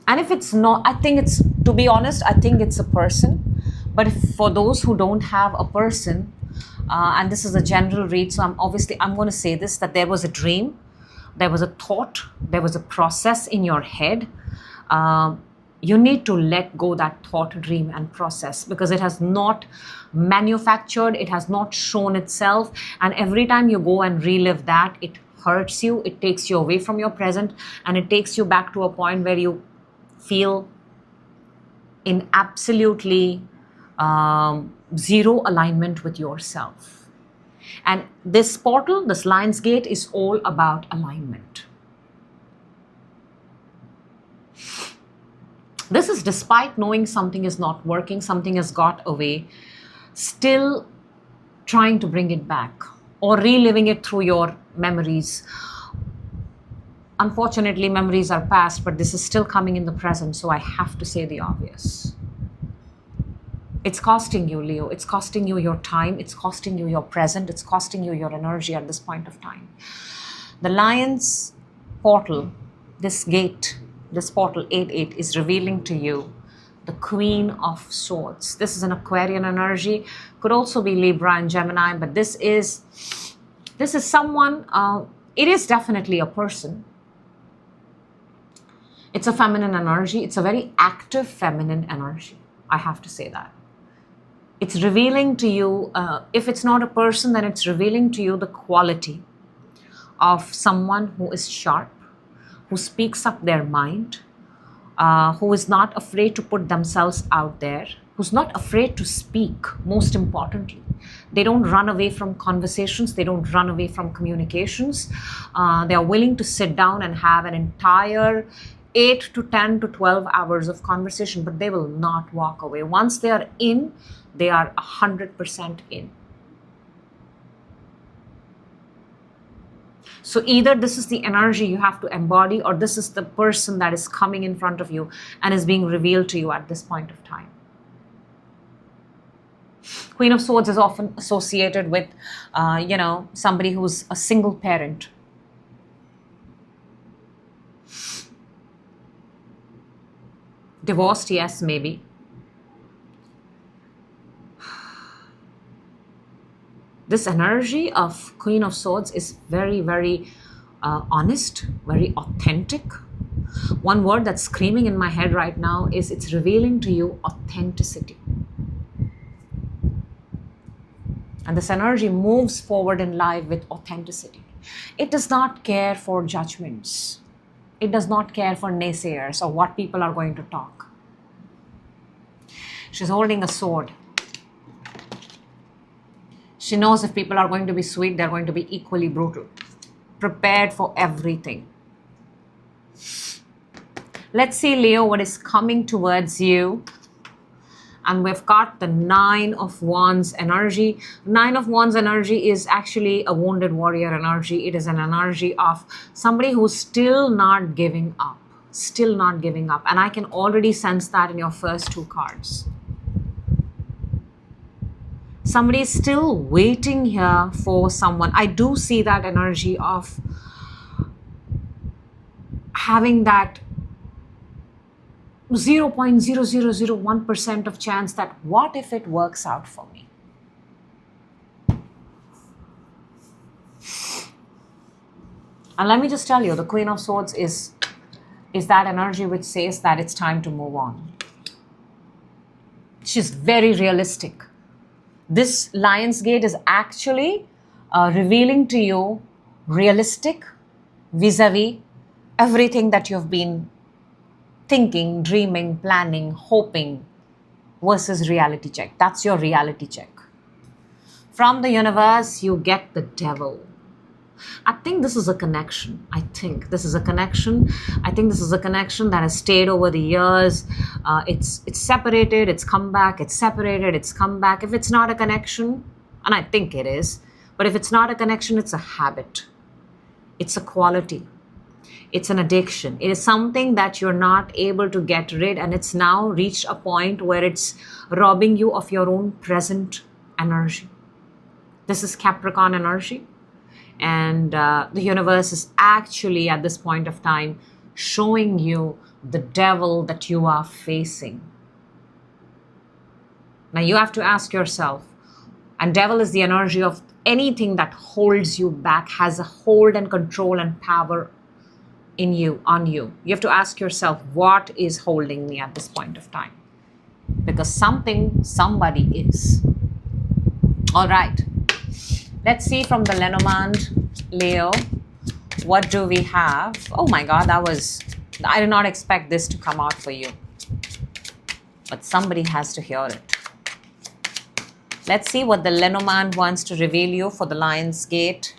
And if it's not, I think it's, to be honest, I think it's a person. But if, for those who don't have a person, and this is a general read, so I'm going to say this, that there was a dream, there was a thought, there was a process in your head. You need to let go that thought, dream, and process, because it has not manufactured, it has not shown itself. And every time you go and relive that, it hurts you, it takes you away from your present, and it takes you back to a point where you feel in absolutely zero alignment with yourself. And this portal, this Lion's Gate, is all about alignment. This is despite knowing something is not working, something has got away, still trying to bring it back or reliving it through your memories. Unfortunately, memories are past, but this is still coming in the present, so I have to say the obvious. It's costing you, Leo. It's costing you your time. It's costing you your present. It's costing you your energy at this point of time. The Lion's portal, this gate, this portal 8/8 is revealing to you the Queen of Swords. This is an Aquarian energy. Could also be Libra and Gemini, but this is someone, it is definitely a person. It's a feminine energy. It's a very active feminine energy. I have to say that. It's revealing to you, if it's not a person, then it's revealing to you the quality of someone who is sharp, who speaks up their mind, who is not afraid to put themselves out there, who's not afraid to speak, most importantly. They don't run away from conversations. They don't run away from communications. They are willing to sit down and have an entire 8 to 10 to 12 hours of conversation, but they will not walk away. Once they are in, they are 100% in. So either this is the energy you have to embody, or this is the person that is coming in front of you and is being revealed to you at this point of time. Queen of Swords is often associated with, somebody who's a single parent. Divorced, yes, maybe. This energy of Queen of Swords is very, very honest, very authentic. One word that's screaming in my head right now is it's revealing to you authenticity. And this energy moves forward in life with authenticity. It does not care for judgments. It does not care for naysayers or what people are going to talk. She's holding a sword. She knows if people are going to be sweet, they're going to be equally brutal. Prepared for everything. Let's see, Leo, what is coming towards you. And we've got the 9 of Wands energy. 9 of Wands energy is actually a wounded warrior energy. It is an energy of somebody who's still not giving up. Still not giving up. And I can already sense that in your first 2 cards. Somebody is still waiting here for someone. I do see that energy of having that 0.0001% of chance that what if it works out for me? And let me just tell you, the Queen of Swords is that energy which says that it's time to move on. She's very realistic. This Lion's Gate is actually revealing to you realistic vis-a-vis everything that you've been thinking, dreaming, planning, hoping versus reality check. That's your reality check. From the universe, you get the Devil. I think this is a connection. I think this is a connection that has stayed over the years. It's separated, it's come back, it's separated, it's come back. If it's not a connection, and I think it is, but if it's not a connection, it's a habit. It's a quality. It's an addiction. It is something that you're not able to get rid, and it's now reached a point where it's robbing you of your own present energy. This is Capricorn energy. And the universe is actually at this point of time showing you the devil that you are facing. Now you have to ask yourself, and devil is the energy of anything that holds you back, has a hold and control and power in you, on you. You have to ask yourself, what is holding me at this point of time? Because somebody is. All right. Let's see from the Lenormand, Leo, what do we have? Oh my God, I did not expect this to come out for you. But somebody has to hear it. Let's see what the Lenormand wants to reveal you for the Lion's Gate.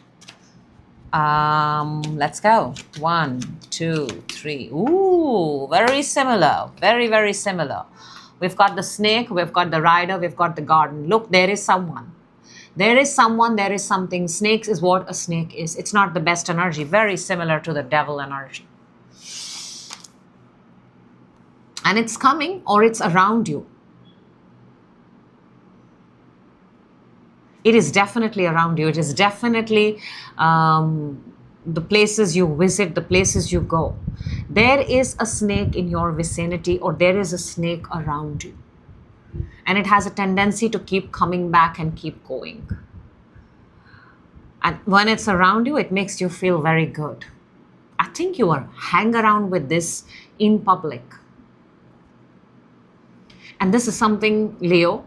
Let's go. 1, 2, 3. Ooh, very similar. Very, very similar. We've got the snake, we've got the rider, we've got the garden. Look, there is someone. There is someone, there is something. Snakes is what a snake is. It's not the best energy. Very similar to the devil energy. And it's coming or it's around you. It is definitely around you. It is definitely the places you visit, the places you go. There is a snake in your vicinity or there is a snake around you. And it has a tendency to keep coming back and keep going. And when it's around you, it makes you feel very good. I think you are hang around with this in public. And this is something, Leo,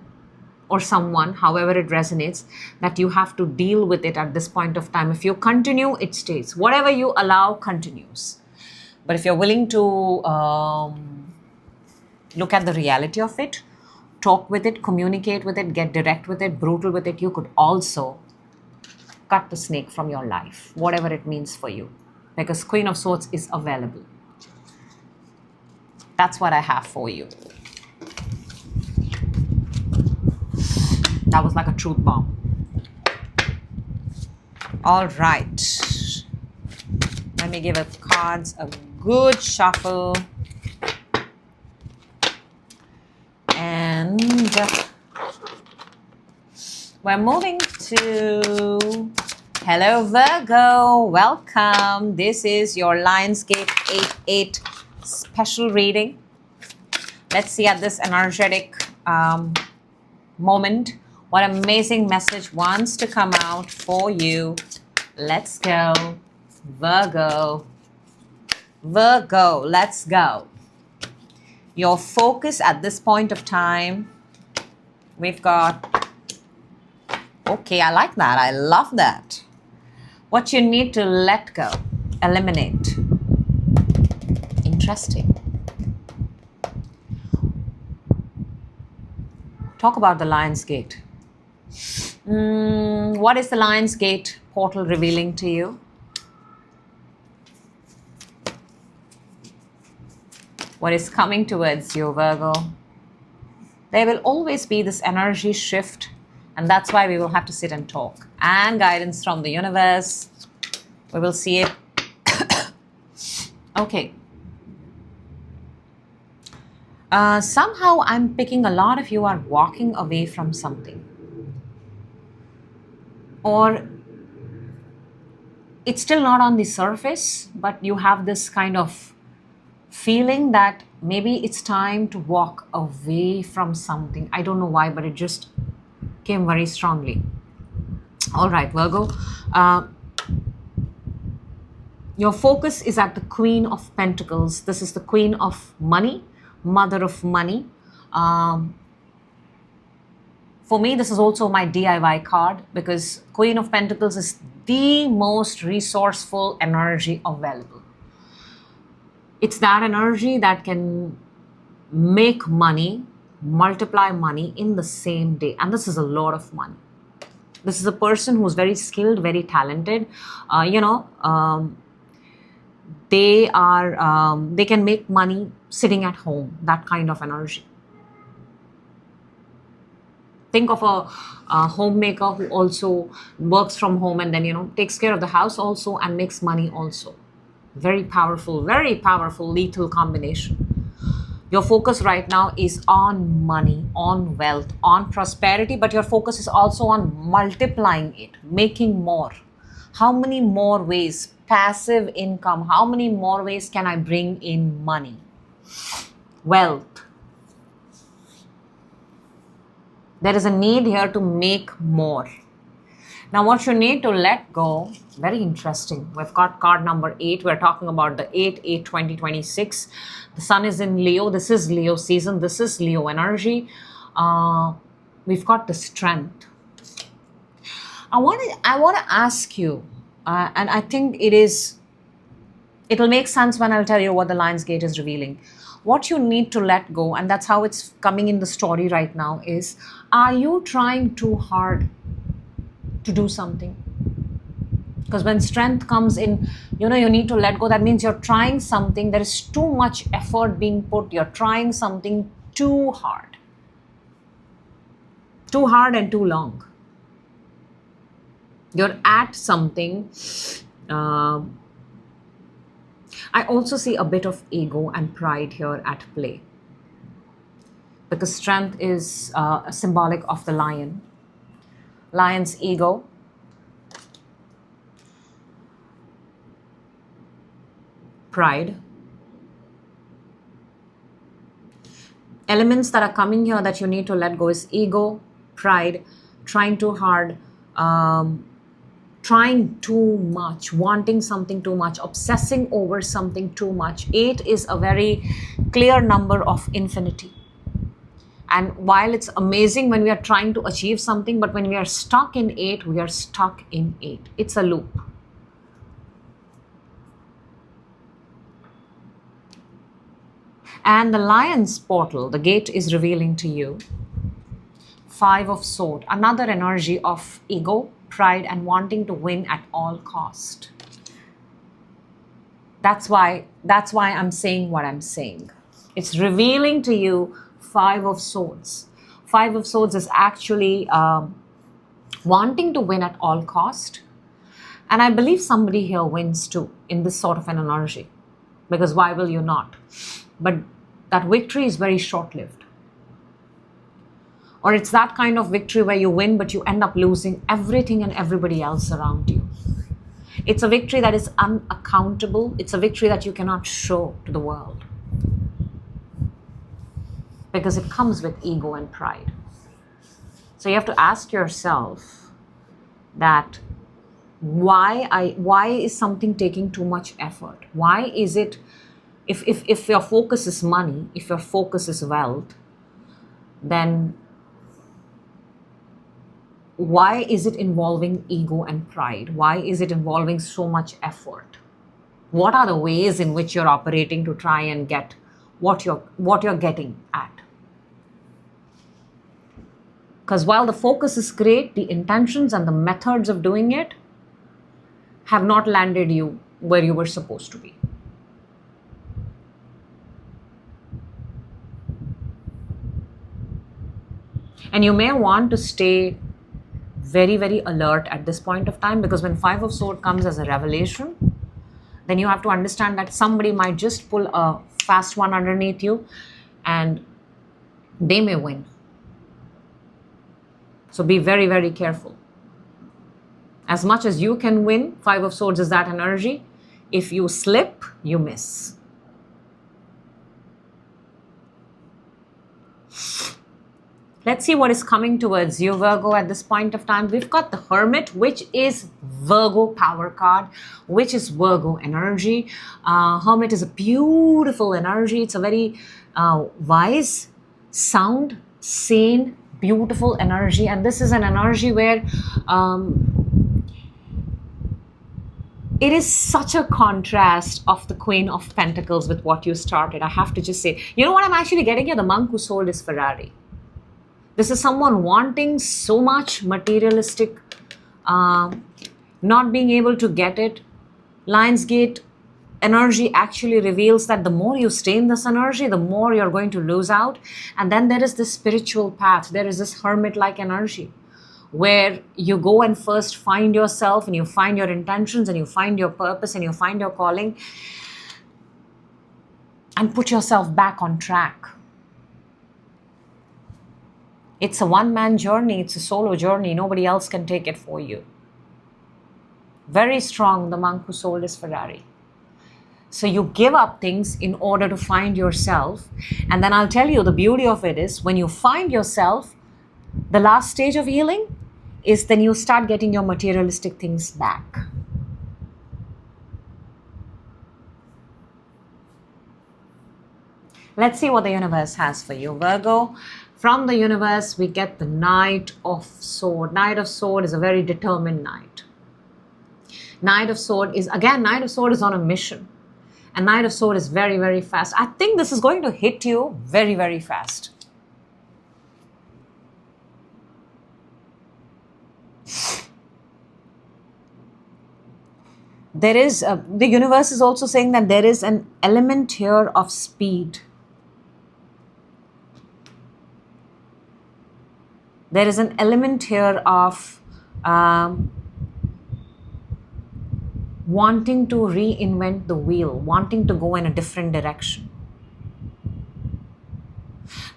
or someone, however it resonates, that you have to deal with it at this point of time. If you continue, it stays. Whatever you allow continues. But if you're willing to look at the reality of it, talk with it, communicate with it, get direct with it, brutal with it, you could also cut the snake from your life, whatever it means for you. Because Queen of Swords is available. That's what I have for you. That was like a truth bomb. All right. Let me give the cards a good shuffle. And we're moving to, hello Virgo, welcome. This is your Lion's Gate 8-8 special reading. Let's see at this energetic moment What amazing message wants to come out for you? Let's go. Virgo. Virgo, let's go. Your focus at this point of time, we've got, okay, I like that. I love that. What you need to let go, eliminate. Interesting. Talk about the Lion's Gate. What is the Lion's Gate portal revealing to you? What is coming towards you, Virgo? There will always be this energy shift, and that's why we will have to sit and talk. And guidance from the universe. We will see it. Okay. Somehow I'm picking a lot of you are walking away from something. Or it's still not on the surface, but you have this kind of feeling that maybe it's time to walk away from something. I don't know why, but it just came very strongly. All right, Virgo. Your focus is at the Queen of Pentacles. This is the Queen of Money, Mother of Money. For me, this is also my DIY card because Queen of Pentacles is the most resourceful energy available. It's that energy that can make money, multiply money in the same day. And this is a lot of money. This is a person who's very skilled, very talented. They can make money sitting at home, that kind of energy. Think of a homemaker who also works from home and then, takes care of the house also and makes money also. Very powerful lethal combination. Your focus right now is on money, on wealth, on prosperity, but your focus is also on multiplying it, making more. How many more ways? Passive income. How many more ways can I bring in money? Wealth. There is a need here to make more. Now, what you need to let go, very interesting. We've got card number 8. We're talking about the 8/8/2026. The sun is in Leo. This is Leo season. This is Leo energy. We've got the Strength. I want to ask you, and I think it'll make sense when I'll tell you what the Lion's Gate is revealing. What you need to let go, and that's how it's coming in the story right now, is, are you trying too hard to do something? Because when Strength comes in, you need to let go. That means you're trying something. There is too much effort being put. You're trying something too hard. Too hard and too long. You're at something. I also see a bit of ego and pride here at play. Because Strength is symbolic of the lion. Lion's ego. Pride. Elements that are coming here that you need to let go is ego, pride, trying too hard, trying too much, wanting something too much, obsessing over something too much. 8 is a very clear number of infinity. And while it's amazing when we are trying to achieve something, but when we are stuck in 8, we are stuck in 8. It's a loop. And the Lion's portal, the gate, is revealing to you 5 of Swords, another energy of ego, pride, and wanting to win at all cost. That's why I'm saying what I'm saying. It's revealing to you 5 of Swords. 5 of Swords is actually wanting to win at all cost. And I believe somebody here wins too in this sort of an energy. Because why will you not? But that victory is very short-lived. Or it's that kind of victory where you win, but you end up losing everything and everybody else around you. It's a victory that is unaccountable. It's a victory that you cannot show to the world. Because it comes with ego and pride. So you have to ask yourself that why is something taking too much effort? Why is it, if your focus is money, if your focus is wealth, then why is it involving ego and pride? Why is it involving so much effort? What are the ways in which you're operating to try and get what you're getting at? Because while the focus is great, the intentions and the methods of doing it have not landed you where you were supposed to be. And you may want to stay very, very alert at this point of time, because when Five of Swords comes as a revelation, then you have to understand that somebody might just pull a fast one underneath you and they may win. So be very, very careful. As much as you can win, Five of Swords is that energy. If you slip, you miss. Let's see what is coming towards you, Virgo, at this point of time. We've got the Hermit, which is Virgo power card, which is Virgo energy. Hermit is a beautiful energy. It's a very wise, sound, sane, beautiful energy. And this is an energy where it is such a contrast of the Queen of Pentacles with what you started. I have to just say, you know what I'm actually getting here? The monk who sold his Ferrari. This is someone wanting so much materialistic, not being able to get it. Lionsgate energy actually reveals that the more you stay in this energy, the more you're going to lose out. And then there is this spiritual path. There is this hermit-like energy where you go and first find yourself and you find your intentions and you find your purpose and you find your calling and put yourself back on track. It's a one-man journey. It's a solo journey. Nobody else can take it for you. Very strong, the monk who sold his Ferrari. So you give up things in order to find yourself. And then I'll tell you, the beauty of it is when you find yourself, the last stage of healing is then you start getting your materialistic things back. Let's see what the universe has for you, Virgo. From the universe, we get the Knight of Swords. Knight of Swords is a very determined knight. Knight of Swords is, again, Knight of Swords is on a mission. And Knight of Swords is very, very fast. I think this is going to hit you very, very fast. There is, the universe is also saying that there is an element here of speed. There is an element here of wanting to reinvent the wheel, wanting to go in a different direction.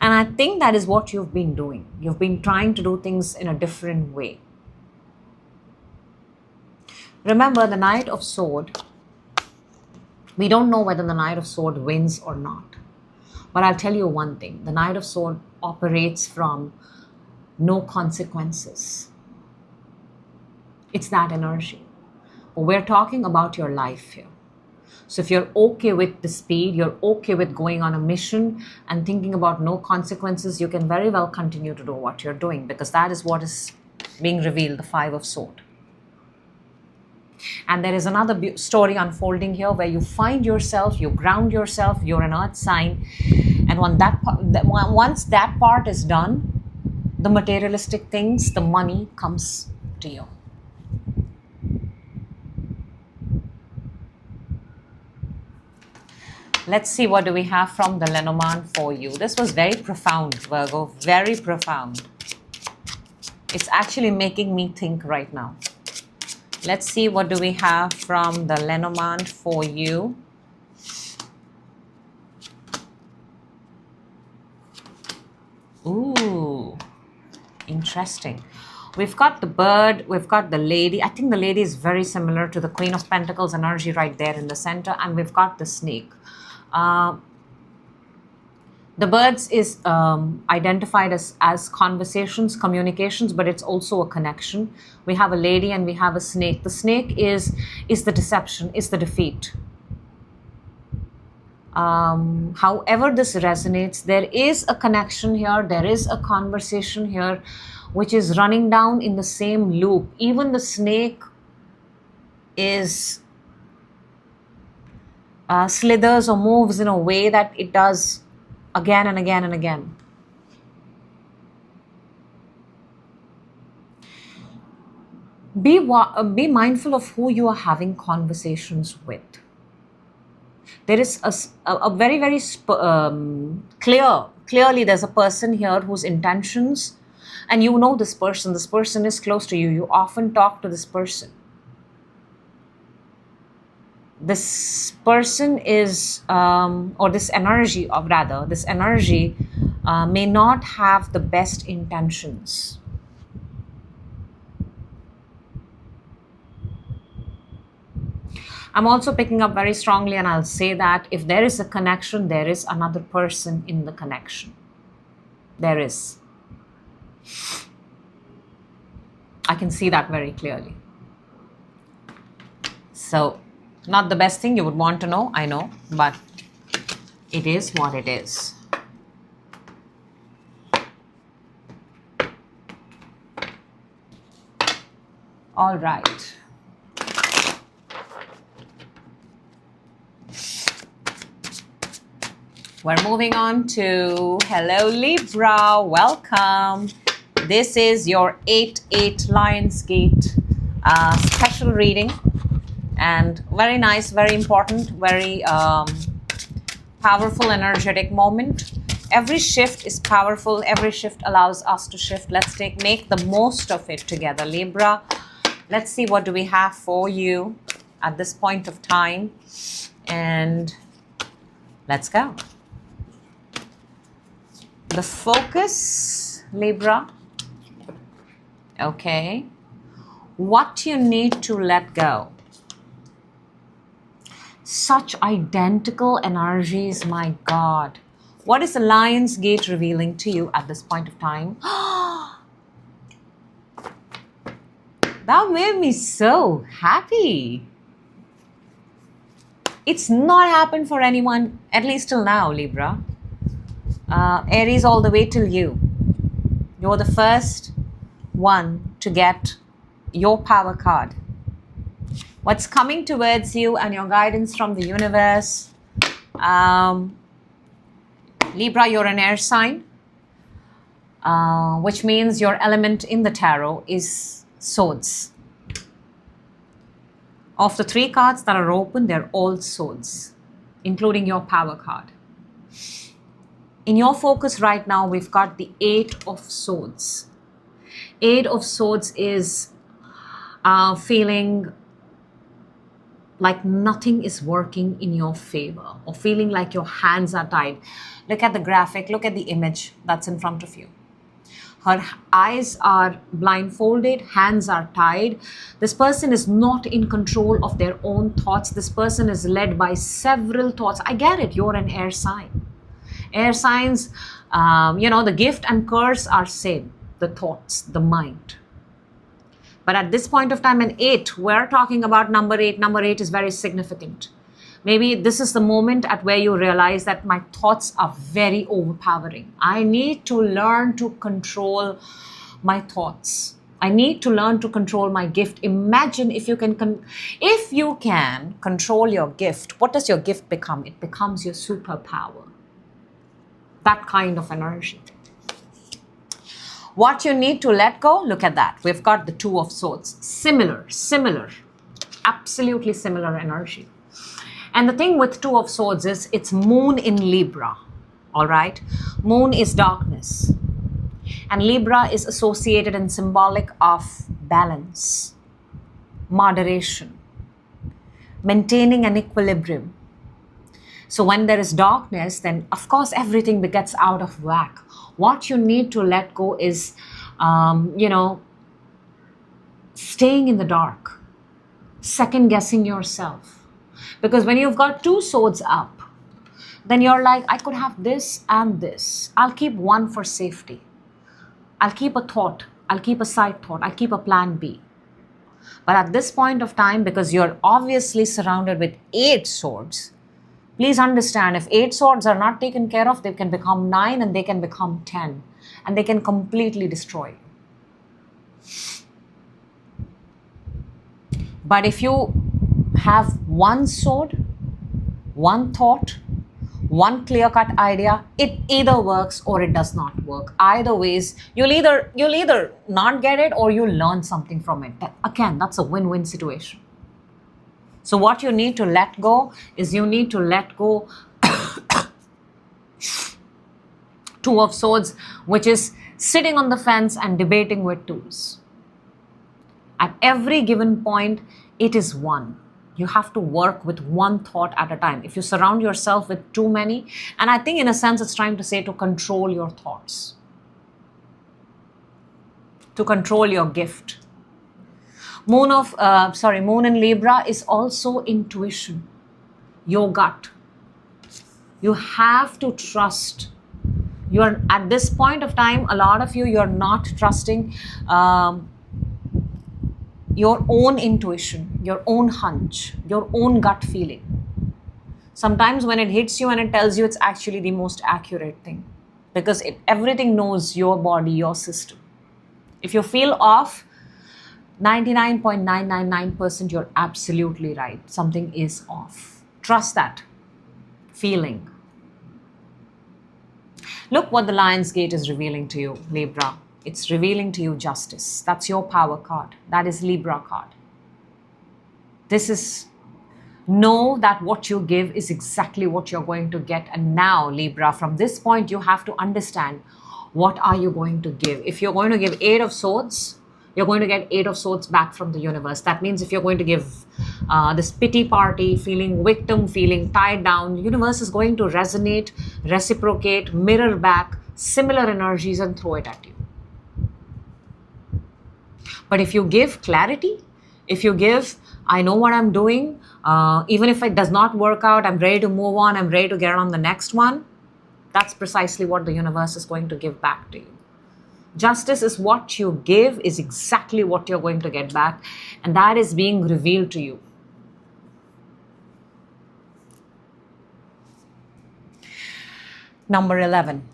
And I think that is what you've been doing. You've been trying to do things in a different way. Remember, the Knight of Swords, we don't know whether the Knight of Swords wins or not. But I'll tell you one thing. The Knight of Swords operates from no consequences. It's that energy. But we're talking about your life here. So if you're okay with the speed, you're okay with going on a mission and thinking about no consequences, you can very well continue to do what you're doing, because that is what is being revealed, the Five of Swords. And there is another story unfolding here where you find yourself, you ground yourself, you're an earth sign. And once that part is done, the materialistic things, the money comes to you. Let's see what do we have from the Lenormand for you. This was very profound, Virgo, very profound. It's actually making me think right now. Let's see what do we have from the Lenormand for you. Ooh, interesting. We've got the bird, we've got the lady. I think the lady is very similar to the Queen of Pentacles energy right there in the center. And we've got the snake. The birds is identified as conversations, communications, but it's also a connection. We have a lady and we have a snake. The snake is the deception, is the defeat. However this resonates, there is a connection here, there is a conversation here which is running down in the same loop. Even the snake is slithers or moves in a way that it does again and again and again. Be mindful of who you are having conversations with. There is a very, very clearly there's a person here whose intentions, and you know this person is close to you, you often talk to this person. This person is, or this energy may not have the best intentions. I'm also picking up very strongly, and I'll say that if there is a connection, there is another person in the connection. There is. I can see that very clearly. So, not the best thing you would want to know, I know, but it is what it is. All right. We're moving on to hello Libra, welcome. This is your 8/8 Lionsgate special reading, and very nice, very important, very powerful, energetic moment. Every shift is powerful. Every shift allows us to shift. Let's make the most of it together, Libra. Let's see what do we have for you at this point of time, and let's go. The focus, Libra. Okay. What you need to let go. Such identical energies, my God. What is the Lionsgate revealing to you at this point of time? That made me so happy. It's not happened for anyone, at least till now, Libra. Aries, all the way till you. You're the first one to get your power card. What's coming towards you and your guidance from the universe. Libra, you're an air sign, which means your element in the tarot is swords. Of the 3 cards that are open, they're all swords, including your power card. In your focus right now, we've got the 8 of Swords. 8 of Swords is feeling like nothing is working in your favor, or feeling like your hands are tied. Look at the graphic, look at the image that's in front of you. Her eyes are blindfolded, hands are tied. This person is not in control of their own thoughts. This person is led by several thoughts. I get it, you're an air sign. Air signs, the gift and curse are same, the thoughts, the mind. But at this point of time, an 8, we're talking about number 8. Number 8 is very significant. Maybe this is the moment at where you realize that my thoughts are very overpowering. I need to learn to control my thoughts. I need to learn to control my gift. Imagine if you can control your gift, what does your gift become? It becomes your superpower. That kind of energy. What you need to let go, look at that. We've got the 2 of Swords. Similar, absolutely similar energy. And the thing with 2 of Swords is it's Moon in Libra, all right? Moon is darkness. And Libra is associated and symbolic of balance, moderation, maintaining an equilibrium. So when there is darkness, then of course everything gets out of whack. What you need to let go is, staying in the dark, second guessing yourself. Because when you've got 2 swords up, then you're like, I could have this and this. I'll keep one for safety. I'll keep a thought. I'll keep a side thought. I'll keep a plan B. But at this point of time, because you're obviously surrounded with 8 swords, please understand, if 8 swords are not taken care of, they can become 9 and they can become 10. And they can completely destroy you. But if you have one sword, one thought, one clear-cut idea, it either works or it does not work. Either ways, you'll either not get it or you'll learn something from it. Again, that's a win-win situation. So what you need to let go is you need to let go 2 of Swords, which is sitting on the fence and debating with 2s. At every given point, it is one. You have to work with one thought at a time. If you surround yourself with too many, and I think in a sense it's trying to say to control your thoughts, to control your gift. Moon in Libra is also intuition, your gut. You have to trust. You're at this point of time, a lot of you're not trusting your own intuition, your own hunch, your own gut feeling. Sometimes when it hits you and it tells you, it's actually the most accurate thing, because everything knows your body, your system. If you feel off, 99.999% you're absolutely right. Something is off. Trust that feeling. Look what the Lion's Gate is revealing to you, Libra. It's revealing to you justice. That's your power card. That is Libra card. This is, know that what you give is exactly what you're going to get. And now, Libra, from this point, you have to understand, what are you going to give? If you're going to give 8 of Swords, you're going to get 8 of Swords back from the universe. That means if you're going to give this pity party, feeling victim, feeling tied down, the universe is going to resonate, reciprocate, mirror back similar energies and throw it at you. But if you give clarity, if you give, I know what I'm doing, even if it does not work out, I'm ready to move on, I'm ready to get on the next one, that's precisely what the universe is going to give back to you. Justice is what you give, is exactly what you're going to get back, and that is being revealed to you. Number 11.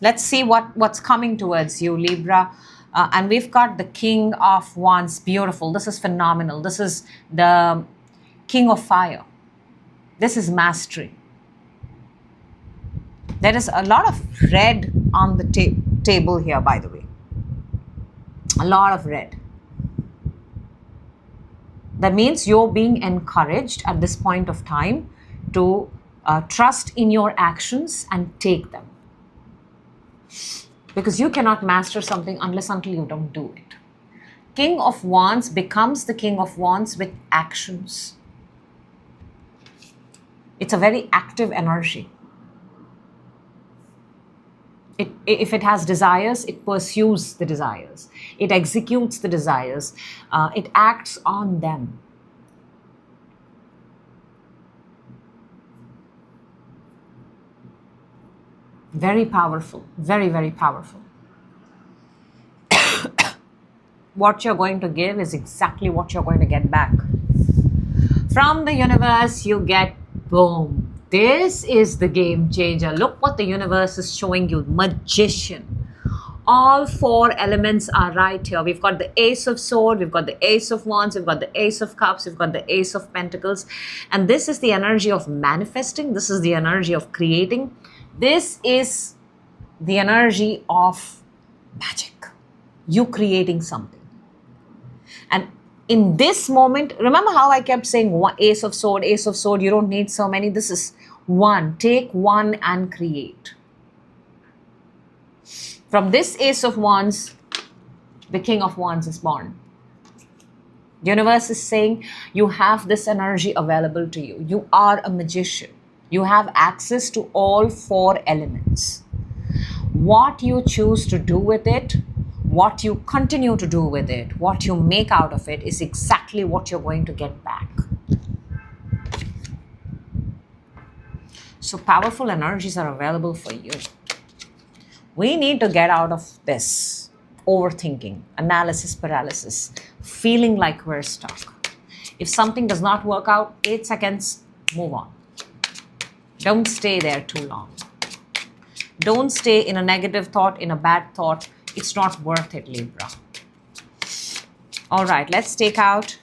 Let's see what's coming towards you, Libra. And we've got the King of Wands. Beautiful. This is phenomenal. This is the King of Fire. This is mastery. There is a lot of red on the table here, by the way. A lot of red. That means you're being encouraged at this point of time to trust in your actions and take them. Because you cannot master something until you don't do it. King of Wands becomes the King of Wands with actions. It's a very active energy. If it has desires, it pursues the desires. It executes the desires. It acts on them. Very powerful. Very, very powerful. What you're going to give is exactly what you're going to get back. From the universe, you get, boom. This is the game changer. Look what the universe is showing you. Magician. All 4 elements are right here. We've got the Ace of Swords, we've got the Ace of Wands, we've got the Ace of Cups, we've got the Ace of Pentacles. And this is the energy of manifesting. This is the energy of creating. This is the energy of magic. You creating something. And in this moment, remember how I kept saying Ace of Sword, you don't need so many. This is one. Take one and create. From this Ace of Wands, the King of Wands is born. The universe is saying you have this energy available to you. You are a magician. You have access to all 4 elements. What you choose to do with it, what you continue to do with it, what you make out of it is exactly what you're going to get back. So powerful energies are available for you. We need to get out of this overthinking, analysis paralysis, feeling like we're stuck. If something does not work out, 8 seconds, move on. Don't stay there too long. Don't stay in a negative thought, in a bad thought. It's not worth it, Libra. All right, let's take out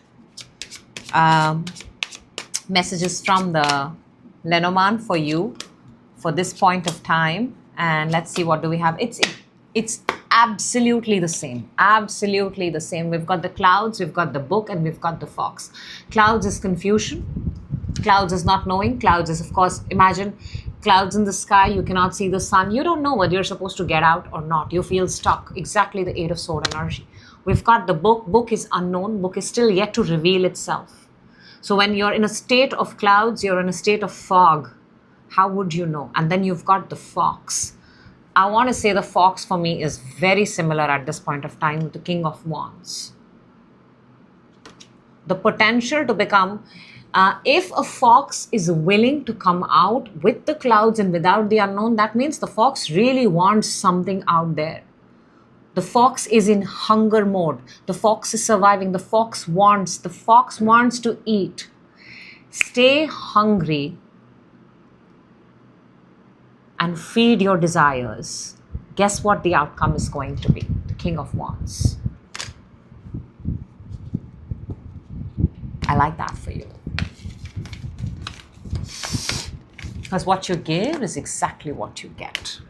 messages from the Lenormand for you for this point of time. And let's see, what do we have? It's absolutely the same. Absolutely the same. We've got the clouds, we've got the book, and we've got the fox. Clouds is confusion. Clouds is not knowing. Clouds is, of course, imagine clouds in the sky. You cannot see the sun. You don't know whether you're supposed to get out or not. You feel stuck. Exactly the 8 of Swords energy. We've got the book. Book is unknown. Book is still yet to reveal itself. So when you're in a state of clouds, you're in a state of fog. How would you know? And then you've got the fox. I want to say the fox for me is very similar at this point of time with the King of Wands. The potential to become, if a fox is willing to come out with the clouds and without the unknown, that means the fox really wants something out there. The fox is in hunger mode. The fox is surviving. The fox wants to eat. Stay hungry and feed your desires. Guess what the outcome is going to be? The King of Wands. I like that for you. Because what you give is exactly what you get.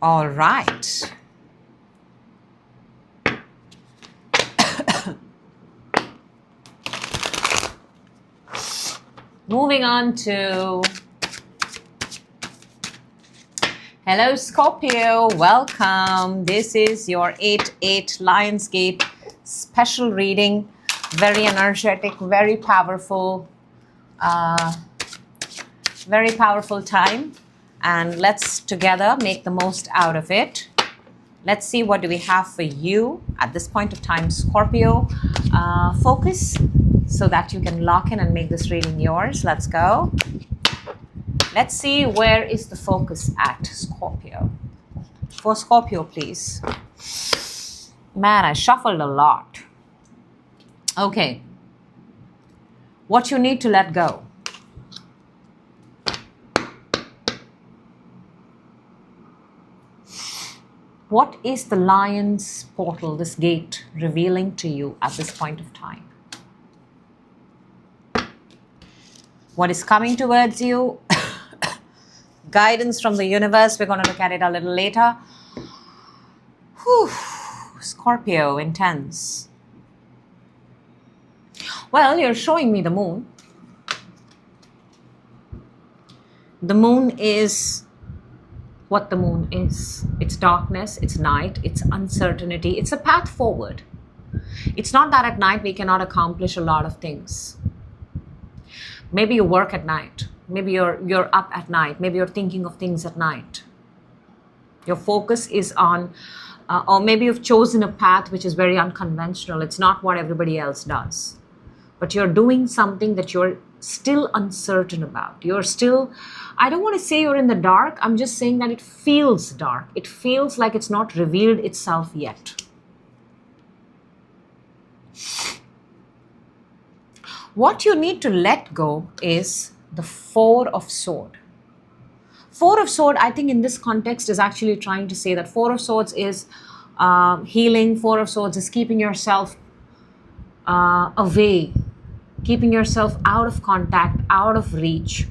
All right. Moving on to, hello Scorpio, welcome. This is your 8-8 Lionsgate special reading. Very energetic, very powerful time. And let's together make the most out of it. Let's see, what do we have for you at this point of time, Scorpio. Focus so that you can lock in and make this reading yours. Let's go. Let's see, where is the focus at, Scorpio? For Scorpio, please. Man, I shuffled a lot. Okay. What you need to let go. What is the lion's portal, this gate, revealing to you at this point of time? What is coming towards you? Guidance from the universe. We're going to look at it a little later. Whew. Scorpio, intense. Well, you're showing me the moon. The moon is what the moon is. It's darkness, it's night, it's uncertainty, it's a path forward. It's not that at night we cannot accomplish a lot of things. Maybe you work at night, maybe you're up at night, maybe you're thinking of things at night. Your focus is on, or maybe you've chosen a path which is very unconventional. It's not what everybody else does. But you're doing something that you're still uncertain about. You're still, I don't want to say you're in the dark. I'm just saying that it feels dark. It feels like it's not revealed itself yet. What you need to let go is the 4 of Swords. 4 of Swords, I think in this context is actually trying to say that 4 of Swords is healing. 4 of Swords is keeping yourself away, keeping yourself out of contact, out of reach.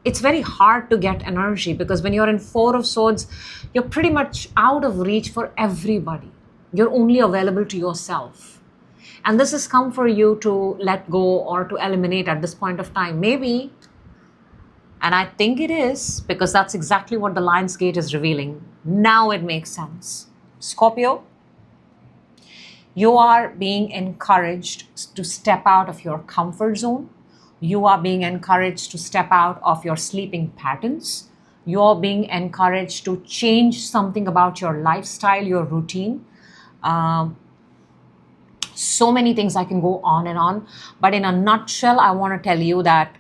It's very hard to get energy because when you're in 4 of Swords, you're pretty much out of reach for everybody. You're only available to yourself. And this has come for you to let go or to eliminate at this point of time. Maybe, and I think it is, because that's exactly what the Lion's Gate is revealing. Now it makes sense. Scorpio, you are being encouraged to step out of your comfort zone. You are being encouraged to step out of your sleeping patterns. You are being encouraged to change something about your lifestyle, your routine. So many things I can go on and on. But in a nutshell, I want to tell you that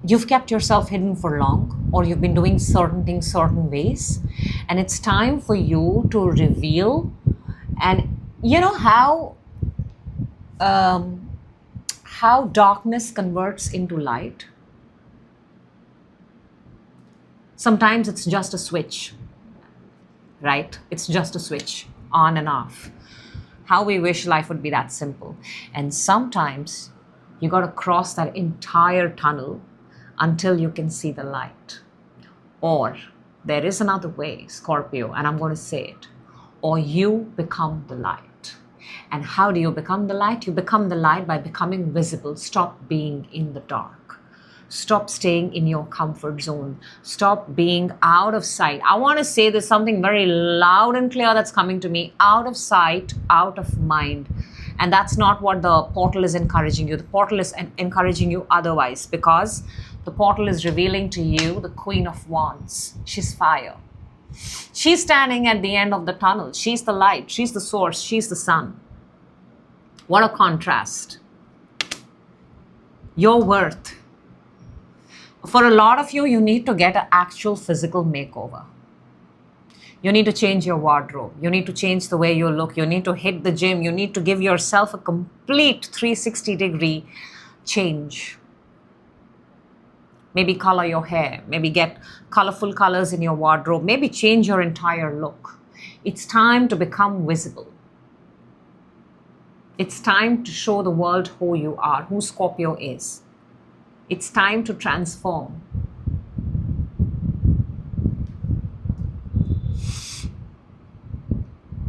you've kept yourself hidden for long, or you've been doing certain things certain ways, and it's time for you to reveal. And you know how darkness converts into light? Sometimes it's just a switch, right? It's just a switch on and off. How we wish life would be that simple. And sometimes you got to cross that entire tunnel until you can see the light. Or there is another way, Scorpio, and I'm going to say it. Or you become the light. And how do you become the light? You become the light by becoming visible. Stop being in the dark. Stop staying in your comfort zone. Stop being out of sight. I want to say there's something very loud and clear that's coming to me. Out of sight, out of mind. And that's not what the portal is encouraging you. The portal is encouraging you otherwise, because the portal is revealing to you the Queen of Wands. She's fire. She's standing at the end of the tunnel. She's the light. She's the source. She's the sun. What a contrast. Your worth. For a lot of you, you need to get an actual physical makeover. You need to change your wardrobe. You need to change the way you look. You need to hit the gym. You need to give yourself a complete 360-degree change. Maybe color your hair. Maybe get colorful colors in your wardrobe. Maybe change your entire look. It's time to become visible. It's time to show the world who you are, who Scorpio is. It's time to transform.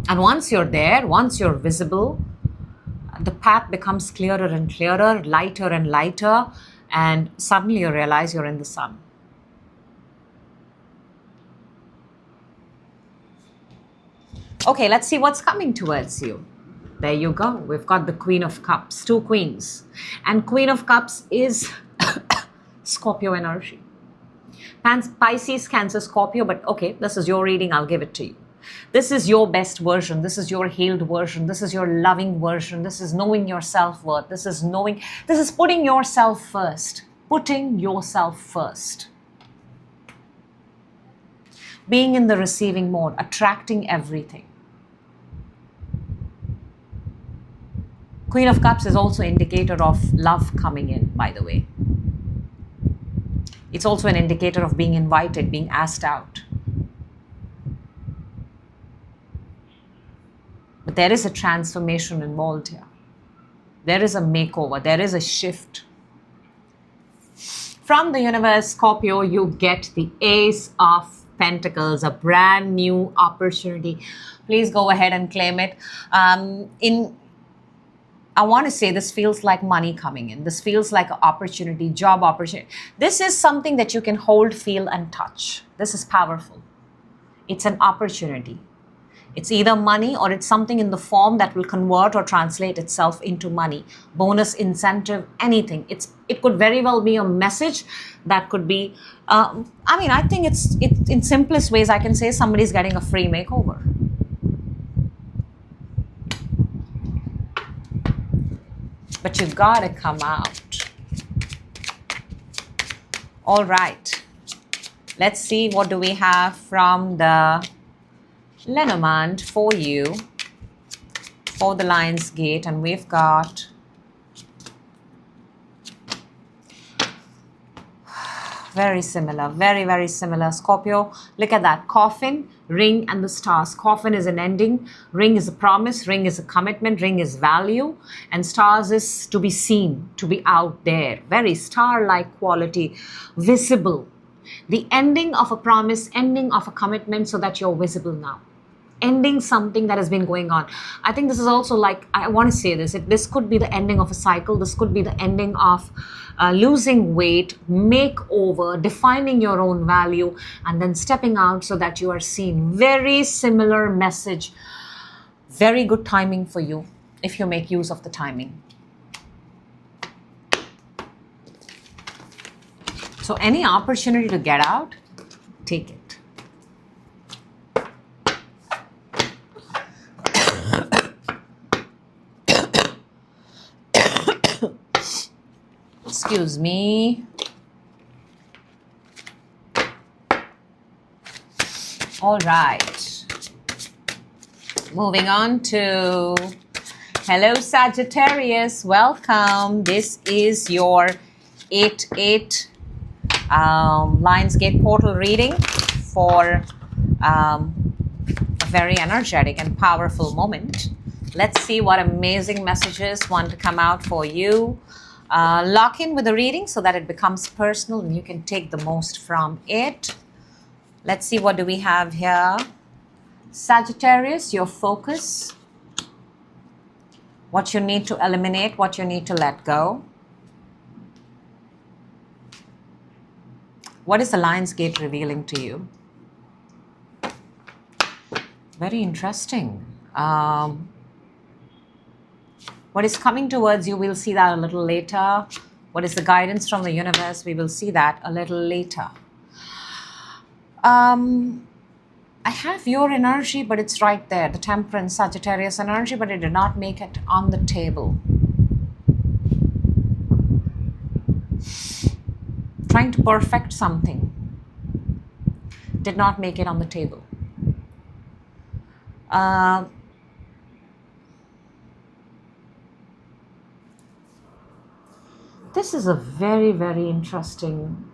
And once you're there, once you're visible, the path becomes clearer and clearer, lighter and lighter, and suddenly you realize you're in the sun. Okay, let's see what's coming towards you. There you go. We've got the Queen of Cups, 2 queens. And Queen of Cups is Scorpio energy. Pisces, Cancer, Scorpio, but okay, this is your reading, I'll give it to you. This is your best version. This is your healed version. This is your loving version. This is knowing your self-worth. This is putting yourself first. Putting yourself first. Being in the receiving mode, attracting everything. Queen of Cups is also an indicator of love coming in, by the way. It's also an indicator of being invited, being asked out. But there is a transformation involved here. There is a makeover. There is a shift. From the universe, Scorpio, you get the Ace of Pentacles, a brand new opportunity. Please go ahead and claim it. I want to say this feels like money coming in. This feels like an opportunity, job opportunity. This is something that you can hold, feel, and touch. This is powerful. It's an opportunity. It's either money or it's something in the form that will convert or translate itself into money. Bonus, incentive, anything. It could very well be a message that could be, I think it's in simplest ways I can say somebody's getting a free makeover. But you gotta come out. All right. Let's see what do we have from the Lenormand for you for the Lion's Gate, and we've got very similar, very, very similar. Scorpio, look at that. Coffin, ring, and the stars. Coffin is an ending. Ring is a promise. Ring is a commitment. Ring is value. And stars is to be seen, to be out there. Very star-like quality. Visible. The ending of a promise, ending of a commitment so that you're visible now. Ending something that has been going on. I think this is also like, I want to say this, this could be the ending of a cycle. This could be the ending of losing weight, makeover, defining your own value, and then stepping out so that you are seen. Very similar message. Very good timing for you if you make use of the timing. So any opportunity to get out, take it. Excuse me. All right. Moving on to hello Sagittarius. Welcome. This is your 8/8 Lionsgate portal reading for a very energetic and powerful moment. Let's see what amazing messages want to come out for you. Lock in with the reading so that it becomes personal and you can take the most from it. Let's see, what do we have here? Sagittarius, your focus. What you need to eliminate, what you need to let go. What is the Lionsgate revealing to you? Very interesting. What is coming towards you, we'll see that a little later. What is the guidance from the universe? We will see that a little later. I have your energy, but it's right there. The Temperance, Sagittarius energy, but it did not make it on the table. Trying to perfect something. Did not make it on the table. This is a very, very interesting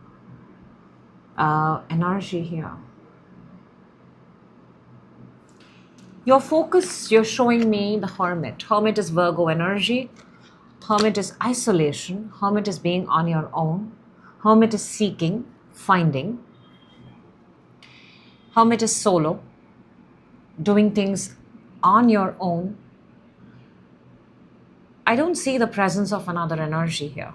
energy here. Your focus, you're showing me the Hermit. Hermit is Virgo energy. Hermit is isolation. Hermit is being on your own. Hermit is seeking, finding. Hermit is solo, doing things on your own. I don't see the presence of another energy here.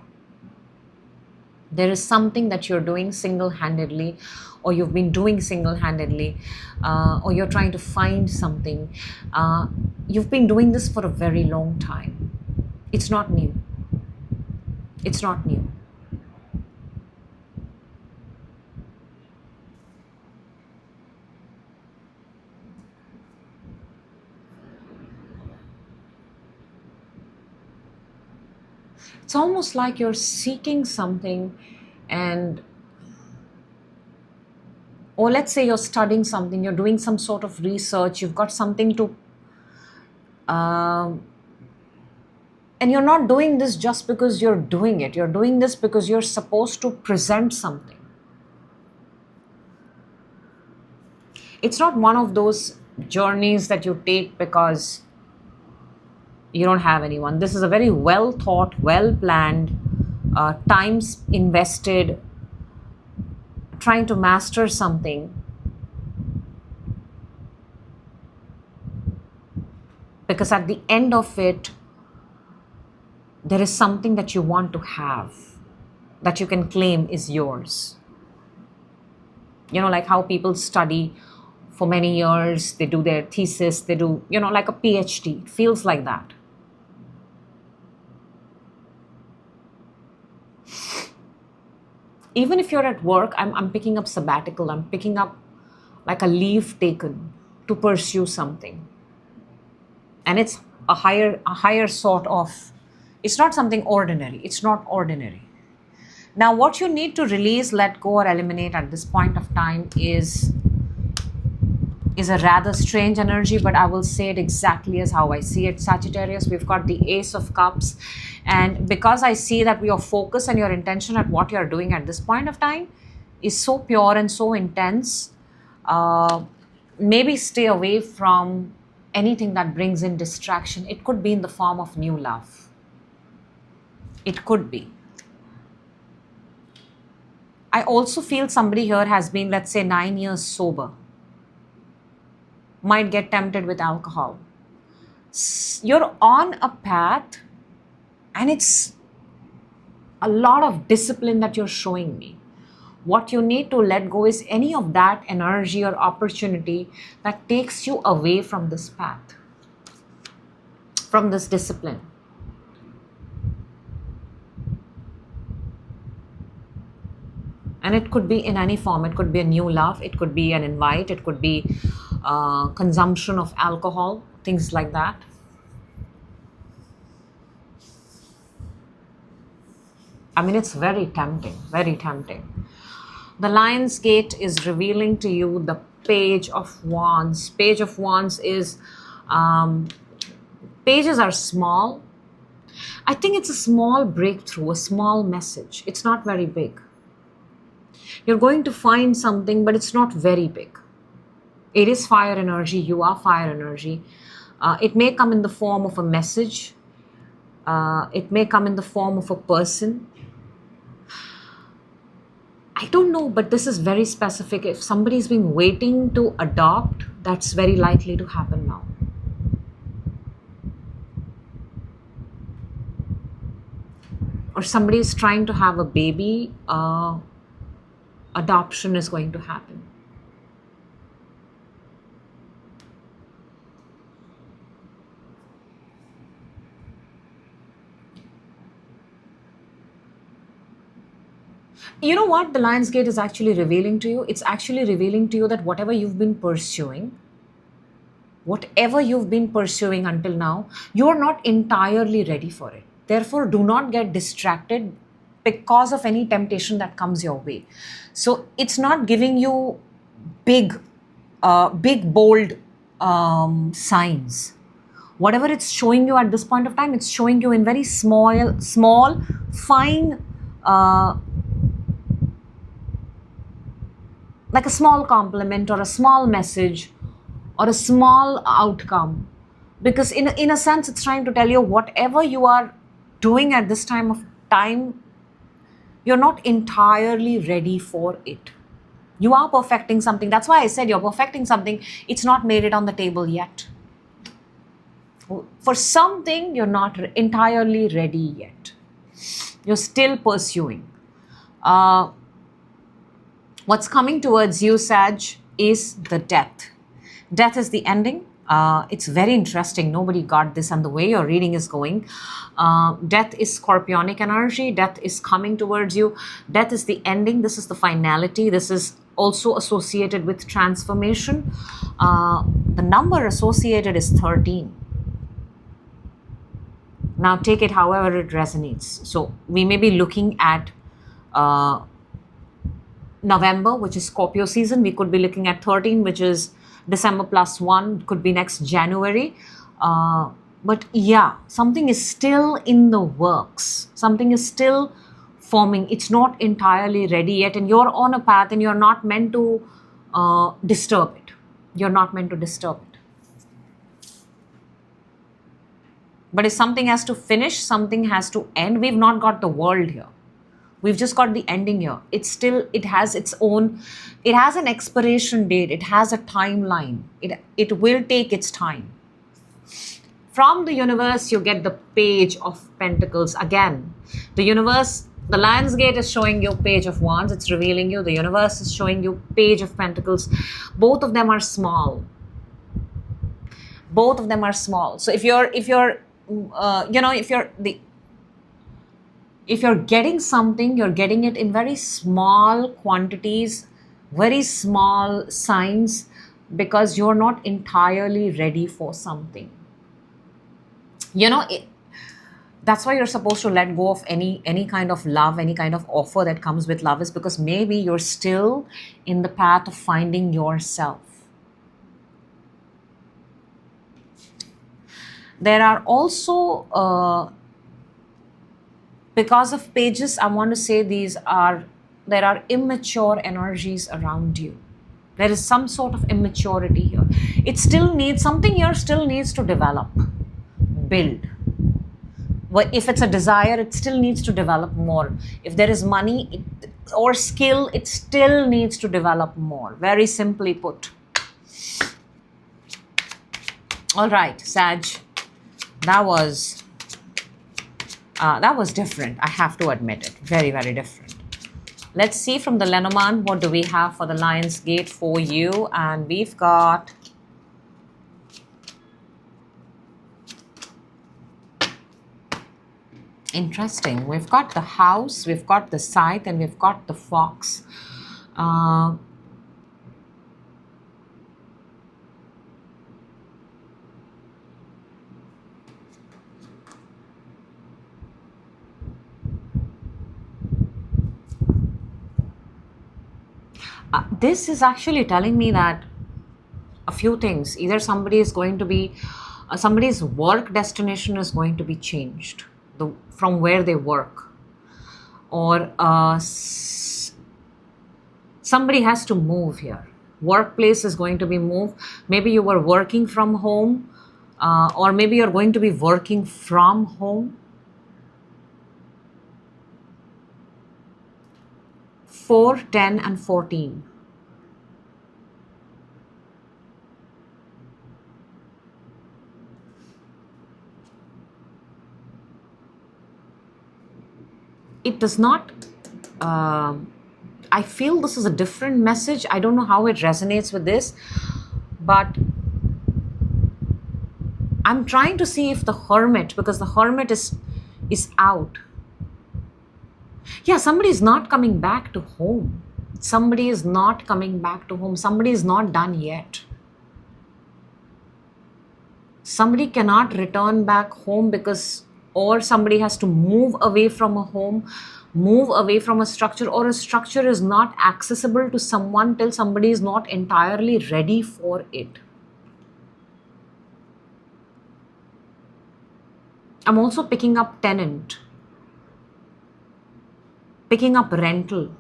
There is something that you're doing single-handedly, or you've been doing single-handedly, or you're trying to find something. You've been doing this for a very long time. It's not new. It's not new. It's almost like you're seeking something, or let's say you're studying something, you're doing some sort of research, you've got something to, and you're not doing this just because you're doing it. You're doing this because you're supposed to present something. It's not one of those journeys that you take because you don't have anyone. This is a very well thought, well planned, time invested, trying to master something. Because at the end of it, there is something that you want to have, that you can claim is yours. You know, like how people study for many years, they do their thesis, they do, you know, like a PhD. It feels like that. Even if you're at work, I'm picking up sabbatical. I'm picking up like a leave taken to pursue something. And it's a higher sort of, it's not something ordinary. It's not ordinary. Now, what you need to release, let go, or eliminate at this point of time is a rather strange energy, but I will say it exactly as how I see it. Sagittarius, we've got the Ace of Cups. And because I see that your focus and your intention at what you're doing at this point of time is so pure and so intense, maybe stay away from anything that brings in distraction. It could be in the form of new love. It could be. I also feel somebody here has been, let's say, 9 years sober. Might get tempted with alcohol. You're on a path, and it's a lot of discipline that you're showing me. What you need to let go is any of that energy or opportunity that takes you away from this path, from this discipline. And it could be in any form. It could be a new love. It could be an invite. It could be consumption of alcohol, things like that. I mean, it's very tempting, very tempting. The Lion's Gate is revealing to you the Page of Wands. Page of Wands is, pages are small. I think it's a small breakthrough, a small message. It's not very big. You're going to find something, but it's not very big. It is fire energy. You are fire energy. It may come in the form of a message. It may come in the form of a person. I don't know, but this is very specific. If somebody's been waiting to adopt, that's very likely to happen now. Or somebody is trying to have a baby, adoption is going to happen. You know what the Lion's Gate is actually revealing to you? It's actually revealing to you that whatever you've been pursuing until now, you're not entirely ready for it. Therefore, do not get distracted because of any temptation that comes your way. So it's not giving you big, bold signs. Whatever it's showing you at this point of time, it's showing you in very small, fine, like a small compliment or a small message or a small outcome. Because in a sense, it's trying to tell you whatever you are doing at this time, you're not entirely ready for it. You are perfecting something. That's why I said you're perfecting something. It's not made it on the table yet. For something, you're not entirely ready yet. You're still pursuing. What's coming towards you, Sag, is the death. Death is the ending. It's very interesting. Nobody got this, and the way your reading is going. Death is scorpionic energy. Death is coming towards you. Death is the ending. This is the finality. This is also associated with transformation. The number associated is 13. Now take it however it resonates. So we may be looking at November, which is Scorpio season. We could be looking at 13, which is December plus 1, could be next January. But yeah, something is still in the works. Something is still forming. It's not entirely ready yet, and you're on a path and you're not meant to disturb it. You're not meant to disturb it. But if something has to finish, something has to end. We've not got the world here. We've just got the ending here. It has its own, it has an expiration date. It has a timeline. It will take its time. From the universe, you get the Page of Pentacles. Again, the universe, the Lion's Gate is showing you Page of Wands. It's revealing you. The universe is showing you Page of Pentacles. Both of them are small. Both of them are small. So if you're getting something, you're getting it in very small quantities, very small signs, because you're not entirely ready for something. That's why you're supposed to let go of any kind of love, any kind of offer that comes with love, is because maybe you're still in the path of finding yourself. There are also because of pages, I want to say there are immature energies around you. There is some sort of immaturity here. Something here still needs to develop, build. If it's a desire, it still needs to develop more. If there is money or skill, it still needs to develop more. Very simply put. All right, Sag, that was different. I have to admit it. Very, very different. Let's see from the Lenormand, what do we have for the Lion's Gate for you? And we've got interesting. We've got the House, we've got the Scythe, and we've got the Fox. This is actually telling me that a few things. Either somebody is going to be, somebody's work destination is going to be changed from where they work, or somebody has to move here. Workplace is going to be moved. Maybe you were working from home, or maybe you're going to be working from home. 4, 10, and 14. It does not, I feel this is a different message. I don't know how it resonates with this, but I'm trying to see if the Hermit, because the Hermit is out. Yeah, somebody is not coming back to home. Somebody is not coming back to home. Somebody is not done yet. Somebody cannot return back home because, or somebody has to move away from a home, move away from a structure, or a structure is not accessible to someone till somebody is not entirely ready for it. I'm also picking up tenant, picking up rental.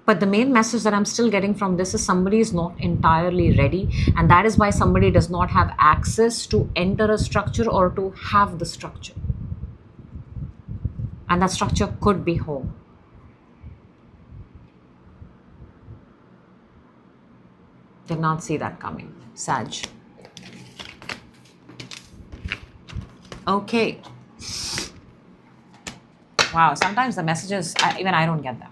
But the main message that I'm still getting from this is somebody is not entirely ready, and that is why somebody does not have access to enter a structure or to have the structure. And that structure could be home. Did not see that coming, Sag. Okay. Wow, sometimes the messages, even I don't get them.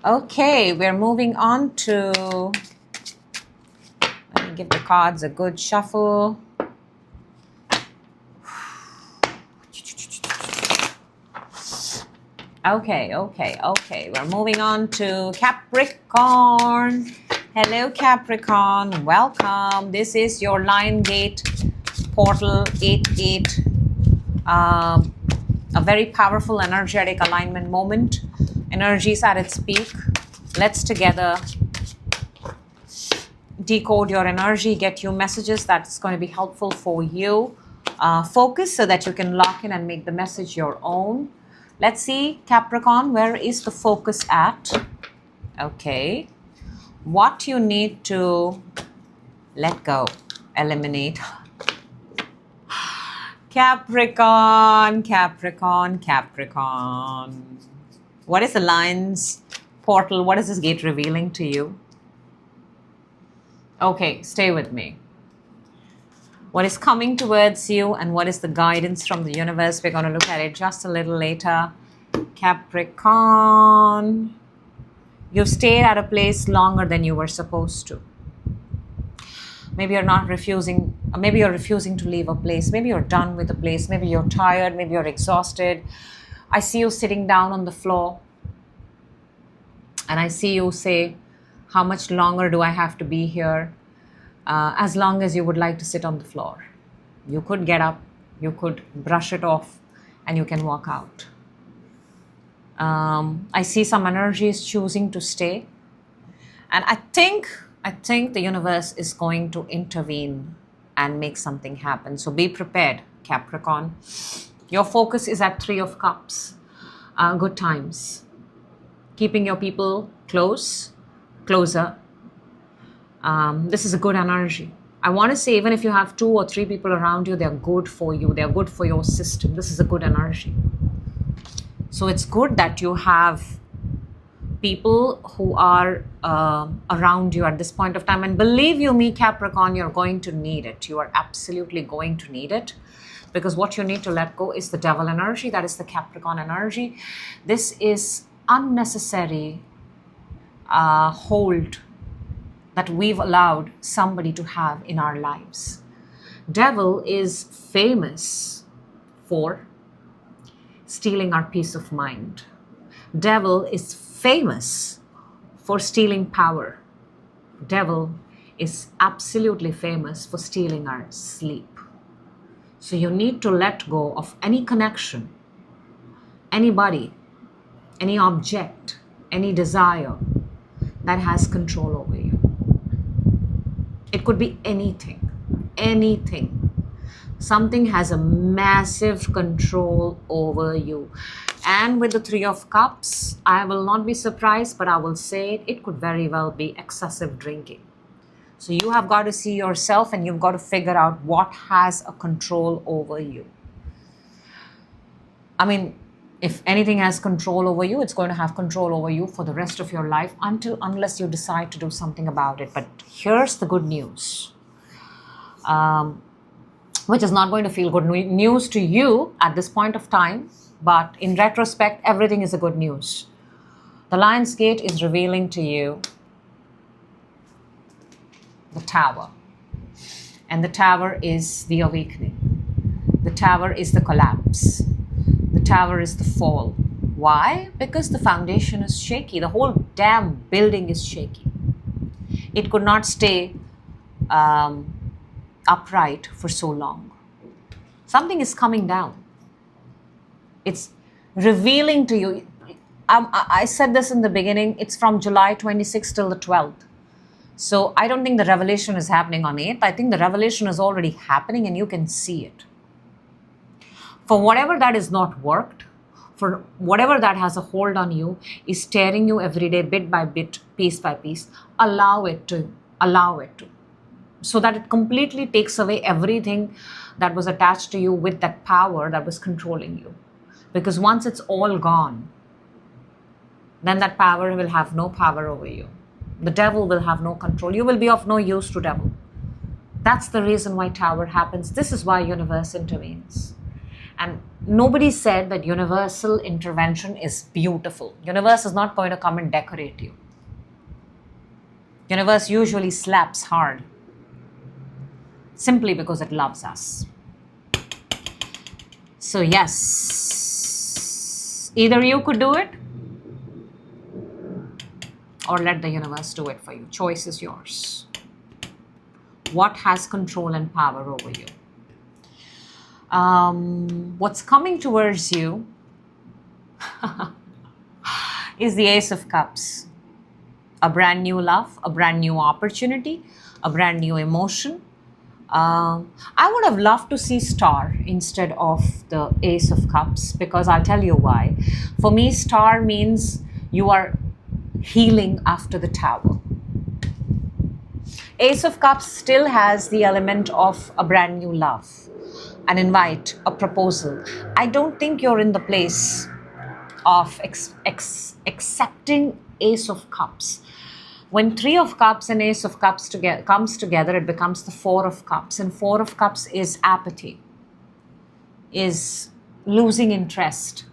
Okay, we're moving on to, let me give the cards a good shuffle. Okay. We're moving on to Capricorn. Hello, Capricorn. Welcome. This is your Lion Gate portal 8-8. A very powerful, energetic alignment moment. Energies at its peak. Let's together decode your energy, get you messages that's going to be helpful for you. Focus so that you can lock in and make the message your own. Let's see, Capricorn, where is the focus at? Okay. What you need to let go, eliminate. Capricorn. What is the Lion's portal? What is this gate revealing to you? Okay, stay with me. What is coming towards you and what is the guidance from the universe? We're going to look at it just a little later. Capricorn, you've stayed at a place longer than you were supposed to. Maybe you're not refusing, maybe you're refusing to leave a place. Maybe you're done with a place. Maybe you're tired. Maybe you're exhausted. I see you sitting down on the floor and I see you say, how much longer do I have to be here? As long as you would like to sit on the floor. You could get up, you could brush it off, and you can walk out. I see some energies choosing to stay. And I think the universe is going to intervene and make something happen. So be prepared, Capricorn. Your focus is at 3 of Cups. Good times. Keeping your people closer. This is a good energy. I want to say, even if you have 2 or 3 people around you, they're good for you. They're good for your system. This is a good energy. So it's good that you have people who are around you at this point of time. And believe you me, Capricorn, you're going to need it. You are absolutely going to need it. Because what you need to let go is the devil energy. That is the Capricorn energy. This is unnecessary hold that we've allowed somebody to have in our lives. Devil is famous for stealing our peace of mind. Devil is famous for stealing power. Devil is absolutely famous for stealing our sleep. So you need to let go of any connection, anybody, any object, any desire that has control over you. It could be anything, anything. Something has a massive control over you. And with the Three of Cups, I will not be surprised, but I will say it could very well be excessive drinking. So you have got to see yourself and you've got to figure out what has a control over you. I mean, if anything has control over you, it's going to have control over you for the rest of your life unless you decide to do something about it. But here's the good news, which is not going to feel good news to you at this point of time. But in retrospect, everything is a good news. The Lion's Gate is revealing to you the Tower. And the Tower is the awakening. The Tower is the collapse. The Tower is the fall. Why? Because the foundation is shaky. The whole damn building is shaky. It could not stay upright for so long. Something is coming down. It's revealing to you. I said this in the beginning. It's from July 26th till the 12th. So I don't think the revelation is happening on 8th. I think the revelation is already happening and you can see it. For whatever that is not worked, for whatever that has a hold on you, is tearing you every day, bit by bit, piece by piece, allow it to. So that it completely takes away everything that was attached to you with that power that was controlling you. Because once it's all gone, then that power will have no power over you. The devil will have no control. You will be of no use to devil. That's the reason why Tower happens. This is why universe intervenes. And nobody said that universal intervention is beautiful. Universe is not going to come and decorate you. Universe usually slaps hard, simply because it loves us. So yes, either you could do it or let the universe do it for you. Choice is yours. What has control and power over you? What's coming towards you is the Ace of Cups. A brand new love, a brand new opportunity, a brand new emotion. I would have loved to see Star instead of the Ace of Cups, because I'll tell you why. For me, Star means you are healing after the Tower. Ace of Cups still has the element of a brand new love, an invite, a proposal. I don't think you're in the place of accepting Ace of Cups. When Three of Cups and Ace of Cups comes together, it becomes the Four of Cups. And Four of Cups is apathy, is losing interest.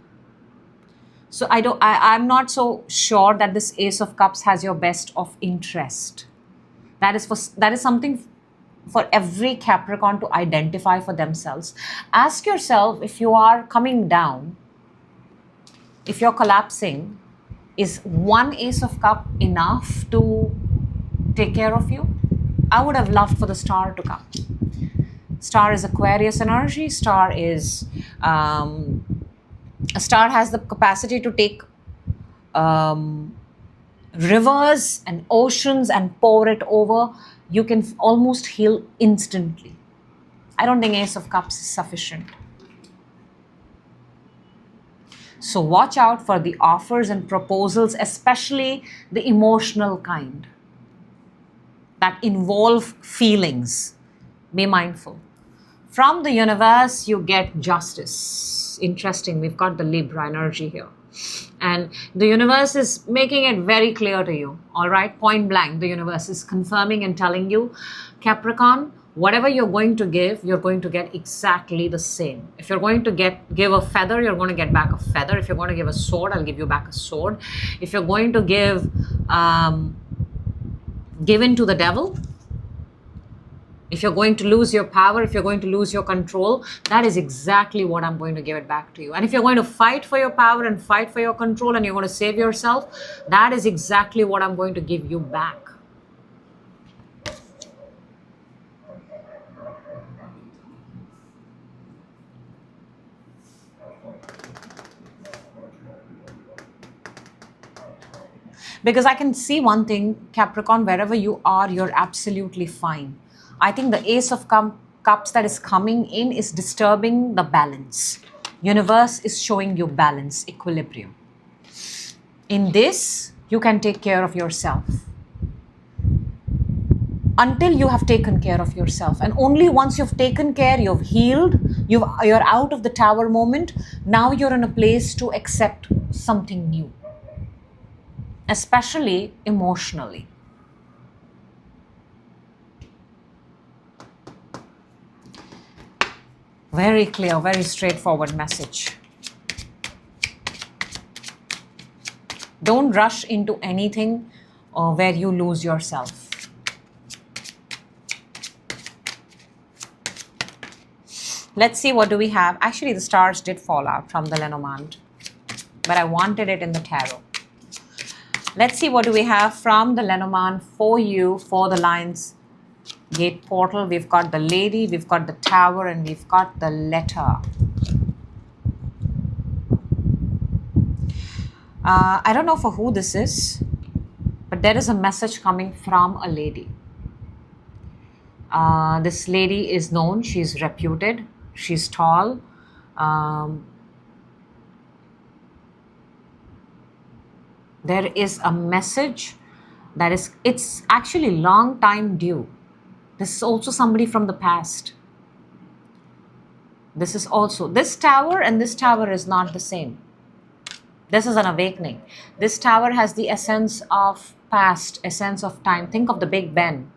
So I'm not so sure that this Ace of Cups has your best of interest. That is something for every Capricorn to identify for themselves. Ask yourself, if you are coming down, if you're collapsing, is one Ace of Cup enough to take care of you? I would have loved for the Star to come. Star is Aquarius energy. Star has the capacity to take rivers and oceans and pour it over. You can almost heal instantly. I don't think Ace of Cups is sufficient. So watch out for the offers and proposals, especially the emotional kind that involve feelings. Be mindful. From the universe, you get justice. Interesting, we've got the Libra energy here. And the universe is making it very clear to you, all right? Point blank, the universe is confirming and telling you, Capricorn, whatever you're going to give, you're going to get exactly the same. If you're going to give a feather, you're going to get back a feather. If you're going to give a sword, I'll give you back a sword. If you're going to give in to the devil, if you're going to lose your power, if you're going to lose your control, that is exactly what I'm going to give it back to you. And if you're going to fight for your power and fight for your control and you're going to save yourself, that is exactly what I'm going to give you back. Because I can see one thing, Capricorn, wherever you are, you're absolutely fine. I think the Ace of Cups that is coming in is disturbing the balance. Universe is showing you balance, equilibrium. In this, you can take care of yourself. Until you have taken care of yourself. And only once you've taken care, you've healed, you're out of the tower moment, now you're in a place to accept something new. Especially emotionally. Very clear, very straightforward message. Don't rush into anything where you lose yourself. Let's see, what do we have? Actually, the stars did fall out from the Lenormand, but I wanted it in the tarot. Let's see, what do we have from the Lenormand for you, for the Lions Gate portal. We've got the Lady, we've got the Tower, and we've got the Letter. I don't know for who this is, but there is a message coming from a lady. This lady is known, she's reputed, she's tall. There is a message that it's actually long time due. This is also somebody from the past. This is also, this tower and this tower is not the same. This is an awakening. This tower has the essence of past, essence of time. Think of the Big Ben.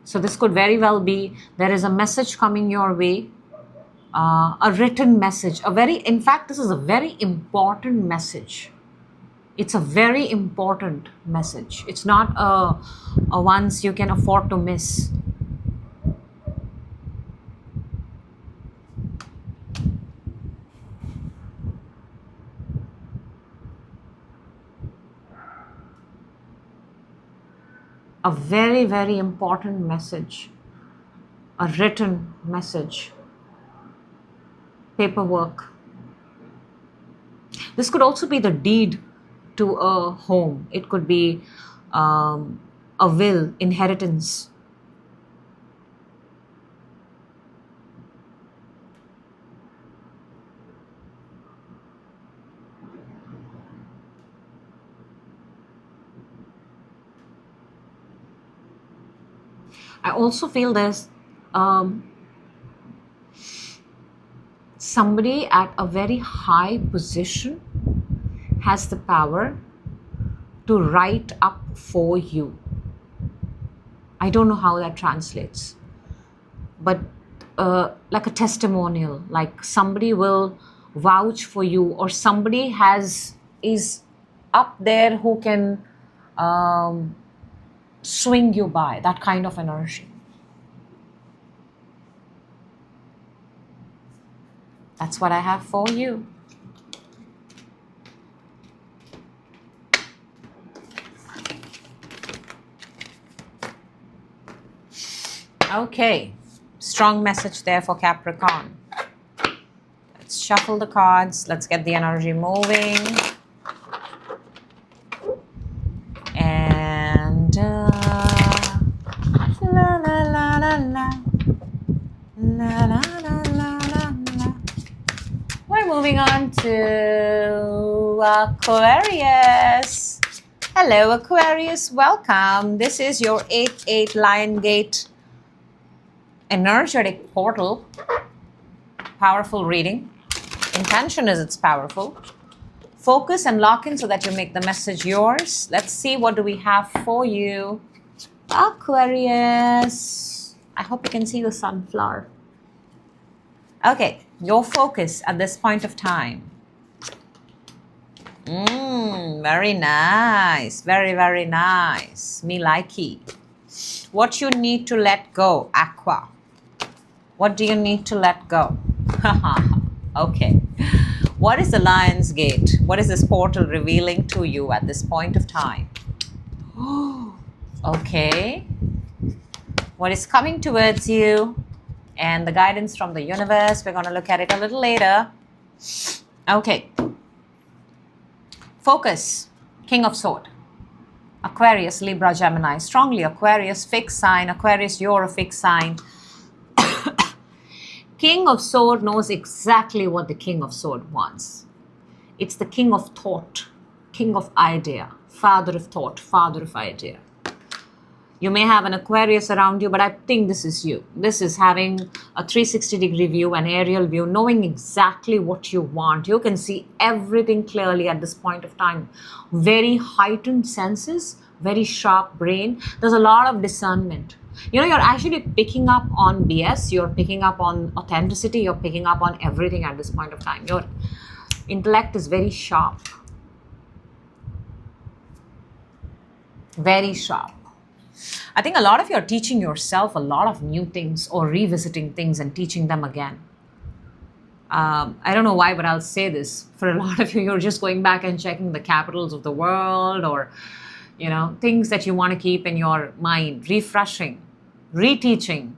So this could very well be, there is a message coming your way, a written message, in fact, this is a very important message. It's a very important message. It's not a ones you can afford to miss. A very, very important message, a written message, paperwork. This could also be the deed to a home. It could be a will, inheritance. I also feel there's somebody at a very high position has the power to write up for you. I don't know how that translates, but like a testimonial, like somebody will vouch for you, or somebody is up there who can swing you by, that kind of energy. That's what I have for you. Okay, strong message there for Capricorn. Let's shuffle the cards. Let's get the energy moving. And la la la la la la la la la la. We're moving on to Aquarius. Hello, Aquarius. Welcome. This is your 8-8 Lion Gate energetic portal. Powerful reading. Intention is it's powerful. Focus and lock in so that you make the message yours. Let's see, what do we have for you, Aquarius. I hope you can see the sunflower. Okay, your focus at this point of time. Very nice. Very, very nice. Me likey. What you need to let go, Aqua. What do you need to let go? Okay. What is the Lion's Gate? What is this portal revealing to you at this point of time? Okay. What is coming towards you? And the guidance from the universe. We're going to look at it a little later. Okay. Focus. King of Sword. Aquarius, Libra, Gemini. Strongly Aquarius, fixed sign. Aquarius, you're a fixed sign. King of Sword knows exactly what the King of Sword wants. It's the king of thought, king of idea, father of thought, father of idea. You may have an Aquarius around you, but I think this is you. This is having a 360-degree view, an aerial view, knowing exactly what you want. You can see everything clearly at this point of time. Very heightened senses, very sharp brain. There's a lot of discernment. You know, you're actually picking up on BS. You're picking up on authenticity. You're picking up on everything at this point of time. Your intellect is very sharp. Very sharp. I think a lot of you are teaching yourself a lot of new things or revisiting things and teaching them again. I don't know why, but I'll say this. For a lot of you, you're just going back and checking the capitals of the world, or, you know, things that you want to keep in your mind, refreshing, reteaching,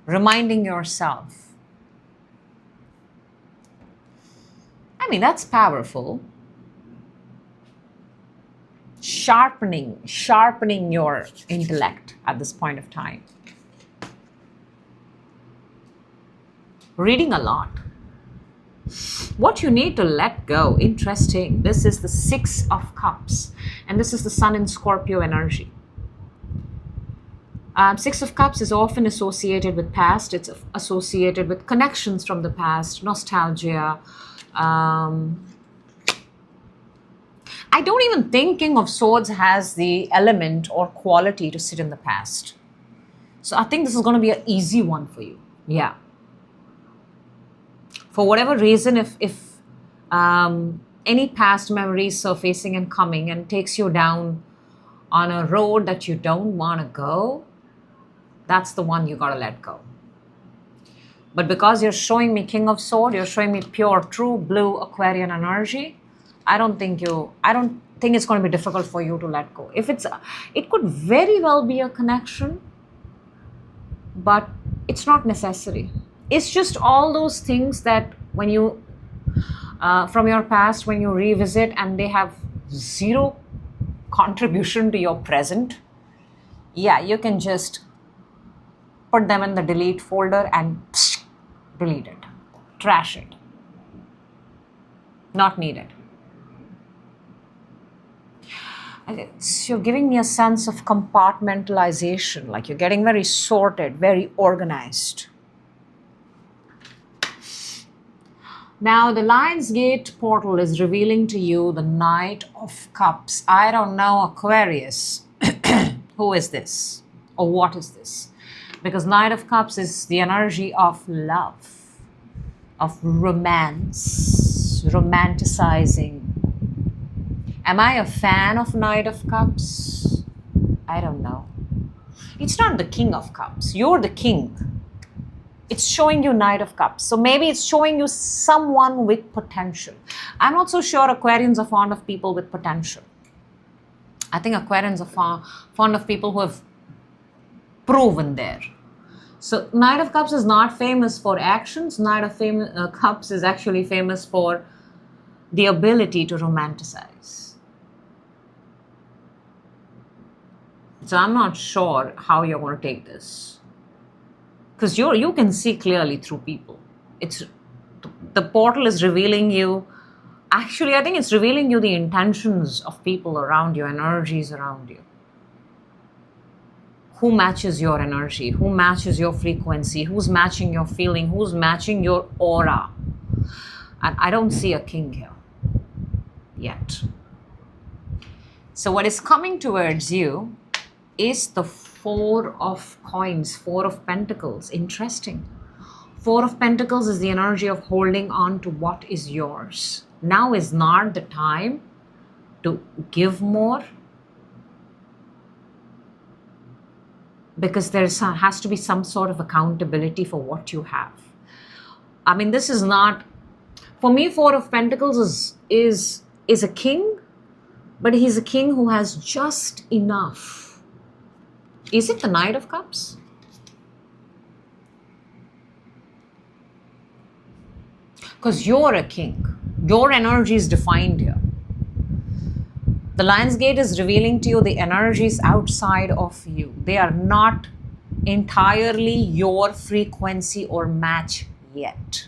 reminding yourself. I mean, that's powerful. Sharpening your intellect at this point of time. Reading a lot. What you need to let go. Interesting. This is the Six of Cups, and this is the Sun in Scorpio energy. Six of Cups is often associated with past. It's associated with connections from the past, nostalgia. I don't even think King of Swords has the element or quality to sit in the past. So I think this is going to be an easy one for you. Yeah. For whatever reason, if any past memory is surfacing and coming and takes you down on a road that you don't want to go, that's the one you got to let go. But because you're showing me King of Swords, you're showing me pure, true blue Aquarian energy, I don't think it's going to be difficult for you to let go. It could very well be a connection, but it's not necessary. It's just all those things that when you, from your past, when you revisit and they have zero contribution to your present, yeah, you can just put them in the delete folder and delete it, trash it. Not needed. You're giving me a sense of compartmentalization, like you're getting very sorted, very organized. Now, the Lionsgate portal is revealing to you the Knight of Cups. I don't know, Aquarius. Who is this? Or what is this? Because Knight of Cups is the energy of love, of romance, romanticizing. Am I a fan of Knight of Cups? I don't know. It's not the King of Cups. You're the king. It's showing you Knight of Cups. So maybe it's showing you someone with potential. I'm not so sure Aquarians are fond of people with potential. I think Aquarians are fond of people who have proven there. So Knight of Cups is not famous for actions. Knight of Cups is actually famous for the ability to romanticize. So I'm not sure how you're going to take this, because you can see clearly through people. The portal is revealing you. Actually, I think it's revealing you the intentions of people around you, energies around you. Who matches your energy? Who matches your frequency? Who's matching your feeling? Who's matching your aura? And I don't see a king here yet. So what is coming towards you is the Four of Coins, Four of Pentacles. Interesting. Four of Pentacles is the energy of holding on to what is yours. Now is not the time to give more, because has to be some sort of accountability for what you have. I mean, this is not, for me, Four of Pentacles is a king, but he's a king who has just enough. Is it the Knight of Cups? Because you're a king. Your energy is defined here. The Lion's Gate is revealing to you the energies outside of you. They are not entirely your frequency or match yet.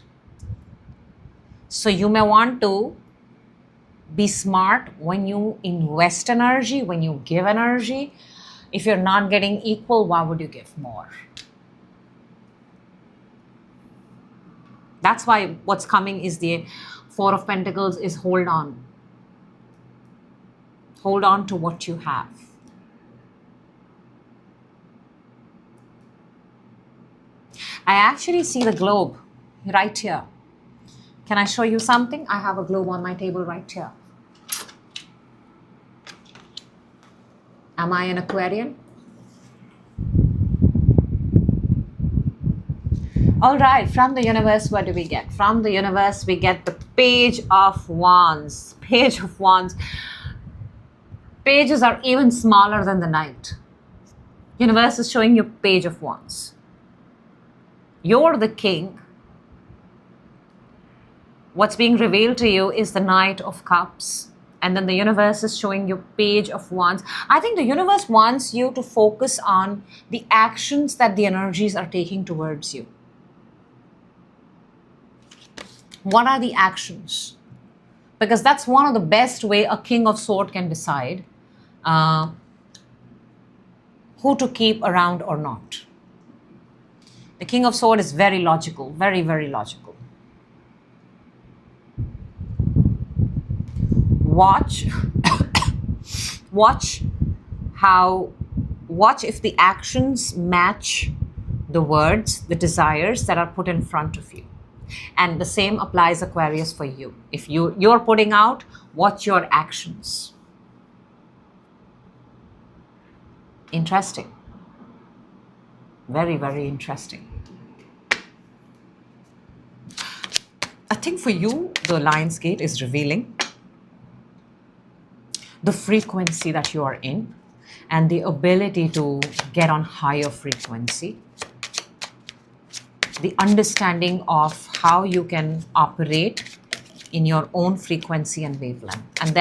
So you may want to be smart when you invest energy, when you give energy. If you're not getting equal, why would you give more? That's why what's coming is the Four of Pentacles is hold on. Hold on to what you have. I actually see the globe right here. Can I show you something? I have a globe on my table right here. Am I an Aquarian? All right, from the universe, what do we get? From the universe, we get the Page of Wands. Page of Wands. Pages are even smaller than the Knight. Universe is showing you Page of Wands. You're the king. What's being revealed to you is the Knight of Cups. And then the universe is showing you Page of Wands. I think the universe wants you to focus on the actions that the energies are taking towards you. What are the actions? Because that's one of the best way a King of Swords can decide who to keep around or not. The King of Swords is very logical, very, very logical. Watch if the actions match the words, the desires that are put in front of you. And the same applies, Aquarius, for you. If you're putting out, watch your actions. Interesting. Very, very interesting. I think for you, the Lion's Gate is revealing the frequency that you are in and the ability to get on higher frequency. The understanding of how you can operate in your own frequency and wavelength. And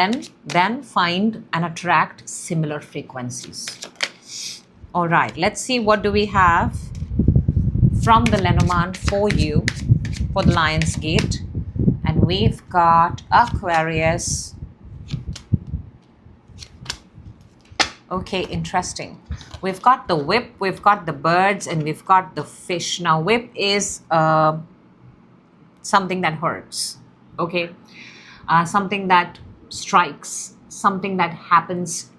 then find and attract similar frequencies. All right, let's see what do we have from the Lenormand for you, for the Lion's Gate. And we've got Aquarius. Okay, interesting. We've got the whip, we've got the birds, and we've got the fish. Now, whip is something that hurts, okay? Something that strikes, something that happens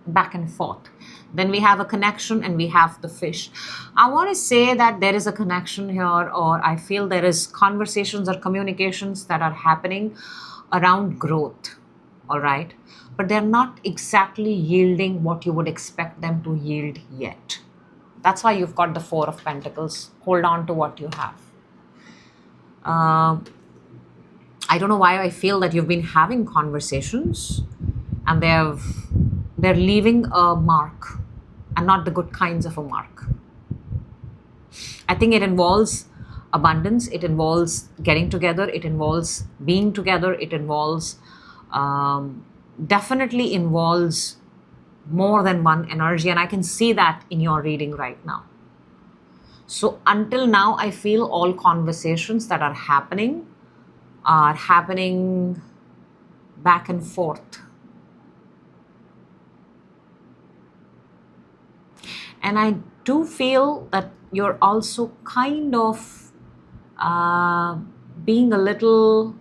back and forth. Then we have a connection and we have the fish. I want to say that there is a connection here, or I feel there is conversations or communications that are happening around growth, all right? But they're not exactly yielding what you would expect them to yield yet. That's why you've got the Four of Pentacles. Hold on to what you have. I don't know why I feel that you've been having conversations and they're leaving a mark, and not the good kinds of a mark. I think it involves abundance, it involves getting together, it involves being together, it involves definitely involves more than one energy, and I can see that in your reading right now. So until now, I feel all conversations that are happening back and forth. And I do feel that you're also kind of being a little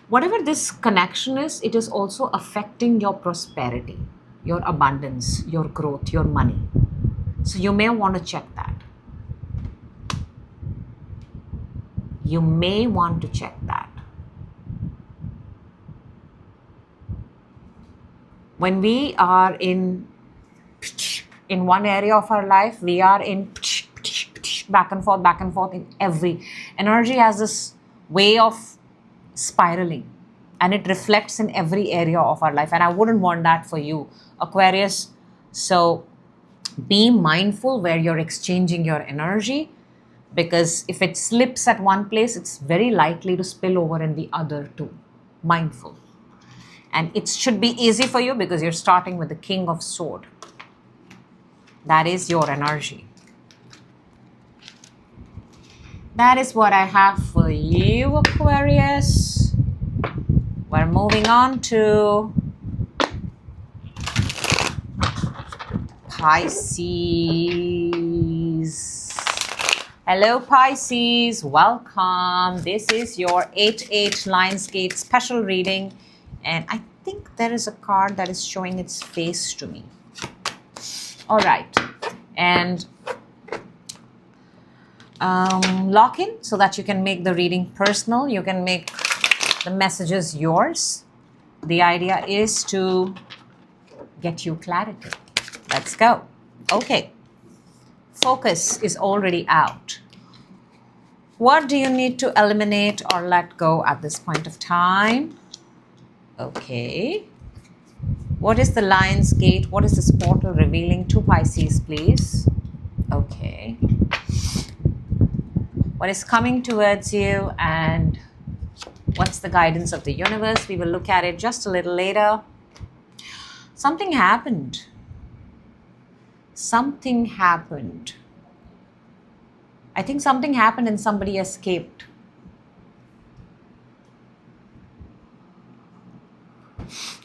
whatever this connection is, it is also affecting your prosperity, your abundance, your growth, your money. So you may want to check that. You may want to check that. When we are in one area of our life, we are in back and forth in every. Energy has this way of spiraling, and it reflects in every area of our life. And I wouldn't want that for you, Aquarius. So be mindful where you're exchanging your energy. because if it slips at one place, it's very likely to spill over in the other too. Mindful. And it should be easy for you because you're starting with the King of Swords. That is your energy. That is what I have for you, Aquarius. We're moving on to Pisces. Hello, Pisces. Welcome. This is your 8-8 Lionsgate special reading. And I think there is a card that is showing its face to me. All right. And lock in so that you can make the reading personal. You can make the messages yours. The idea is to get you clarity. Let's go. Okay. Focus is already out. What do you need to eliminate or let go at this point of time? Okay. What is the Lion's Gate? What is this portal revealing to Pisces, please? Okay. What is coming towards you and what's the guidance of the universe? We will look at it just a little later. Something happened. Something happened. I think something happened and somebody escaped.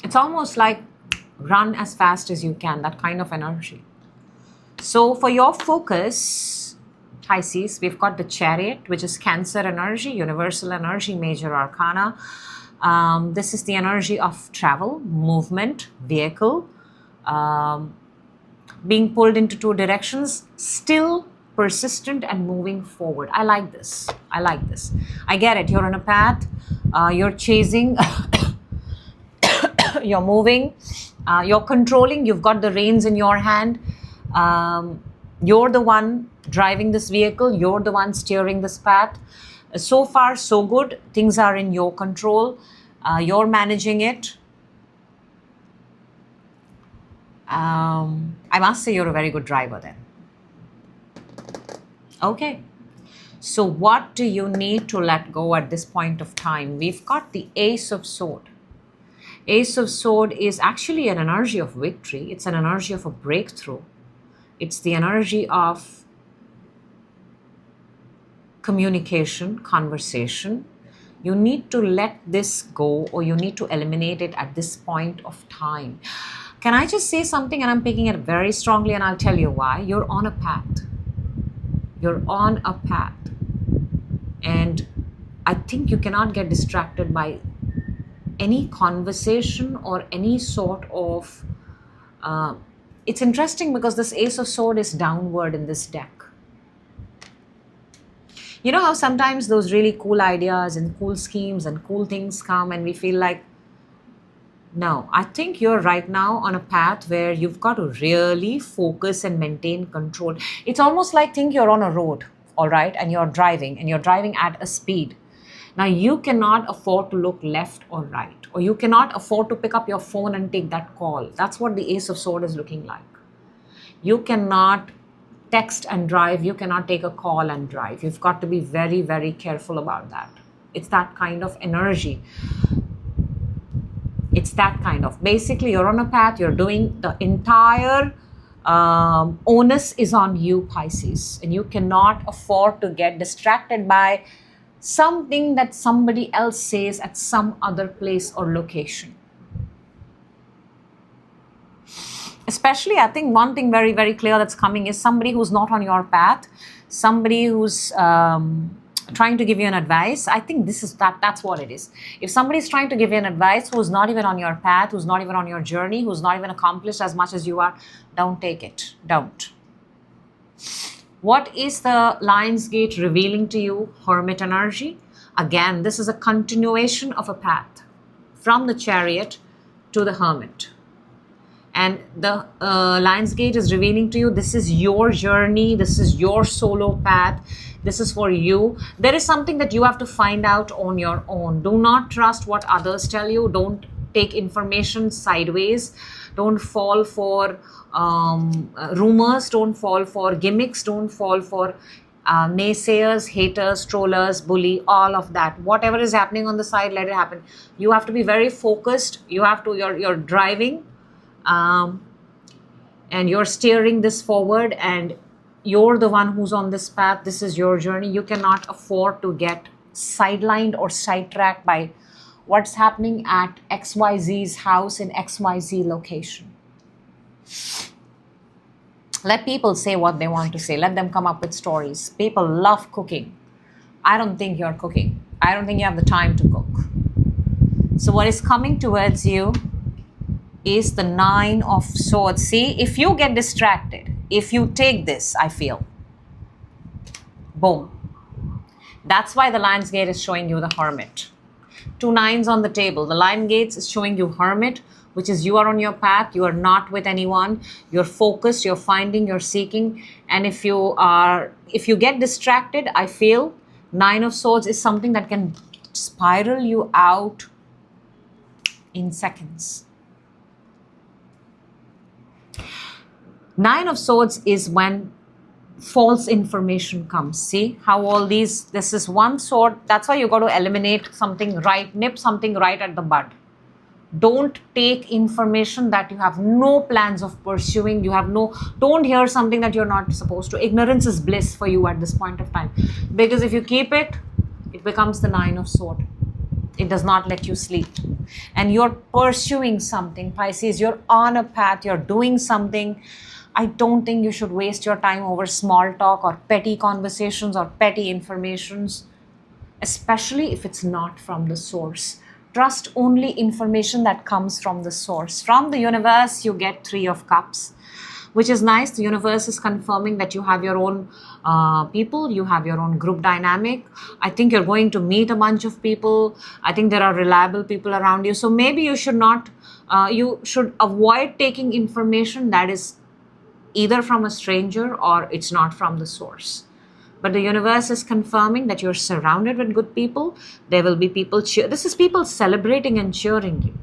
It's almost like run as fast as you can, that kind of energy. So for your focus, Pisces, we've got the Chariot, which is Cancer energy, universal energy, major arcana. This is the energy of travel, movement, vehicle, being pulled into two directions, still persistent and moving forward. I like this. I like this. I get it. You're on a path. You're chasing. You're moving. You're controlling. You've got the reins in your hand. You're the one driving this vehicle. You're the one steering this path. So far, so good. Things are in your control. You're managing it. I must say you're a very good driver then. Okay. So what do you need to let go at this point of time? We've got the Ace of Swords. Ace of Swords is actually an energy of victory. It's an energy of a breakthrough. It's the energy of communication, conversation. You need to let this go or you need to eliminate it at this point of time. Can I just say something? And I'm picking it very strongly and I'll tell you why. You're on a path. You're on a path. And I think you cannot get distracted by any conversation or any sort of... it's interesting because this Ace of Swords is downward in this deck. You know how sometimes those really cool ideas and cool schemes and cool things come and we feel like, no, I think you're right now on a path where you've got to really focus and maintain control. It's almost like think you're on a road, all right, and you're driving at a speed. Now, you cannot afford to look left or right, or you cannot afford to pick up your phone and take that call. That's what the Ace of Swords is looking like. You cannot text and drive. You cannot take a call and drive. You've got to be very, very careful about that. It's that kind of energy. It's that kind of, basically you're on a path, you're doing the entire onus is on you, Pisces, and you cannot afford to get distracted by something that somebody else says at some other place or location. Especially, I think one thing very, very clear that's coming is somebody who's not on your path, somebody who's trying to give you an advice. I think this is that's what it is. If somebody's trying to give you an advice who's not even on your path, who's not even on your journey, who's not even accomplished as much as you are, don't take it. Don't. What is the Lion's Gate revealing to you? Hermit energy. Again, this is a continuation of a path from the Chariot to the Hermit. And the Lion's Gate is revealing to you, this is your journey, this is your solo path, this is for you. There is something that you have to find out on your own. Do not trust what others tell you. Don't take information sideways. Don't fall for rumors. Don't fall for gimmicks. Don't fall for naysayers, haters, trollers, bully, all of that. Whatever is happening on the side, let it happen. You have to be very focused. You have to, you're driving, and you're steering this forward, and you're the one who's on this path. This is your journey. You cannot afford to get sidelined or sidetracked by what's happening at XYZ's house in XYZ location. Let people say what they want to say. Let them come up with stories. People love cooking. I don't think you're cooking. I don't think you have the time to cook. So what is coming towards you is the Nine of Swords. See, if you get distracted, if you take this, I feel, boom. That's why the Lion's Gate is showing you the Hermit. 2 nines on the table. The Lion Gates is showing you Hermit, which is you are on your path. You are not with anyone. You're focused. You're finding. You're seeking. And if you get distracted, I feel 9 of Swords is something that can spiral you out in seconds. 9 of Swords is when false information comes. See how all these, this is one sword. That's why you got to eliminate something right, nip something right at the bud. Don't take information that you have no plans of pursuing. Don't hear something that you're not supposed to. Ignorance is bliss for you at this point of time. Because if you keep it, it becomes the 9 of Swords. It does not let you sleep. And you're pursuing something, Pisces. You're on a path. You're doing something. I don't think you should waste your time over small talk or petty conversations or petty informations, especially if it's not from the source. Trust only information that comes from the source. From the universe, you get 3 of Cups, which is nice. The universe is confirming that you have your own people, you have your own group dynamic. I think you're going to meet a bunch of people. I think there are reliable people around you. So maybe you should not, you should avoid taking information that is either from a stranger or it's not from the source. But the universe is confirming that you're surrounded with good people. There will be people this is people celebrating and cheering you.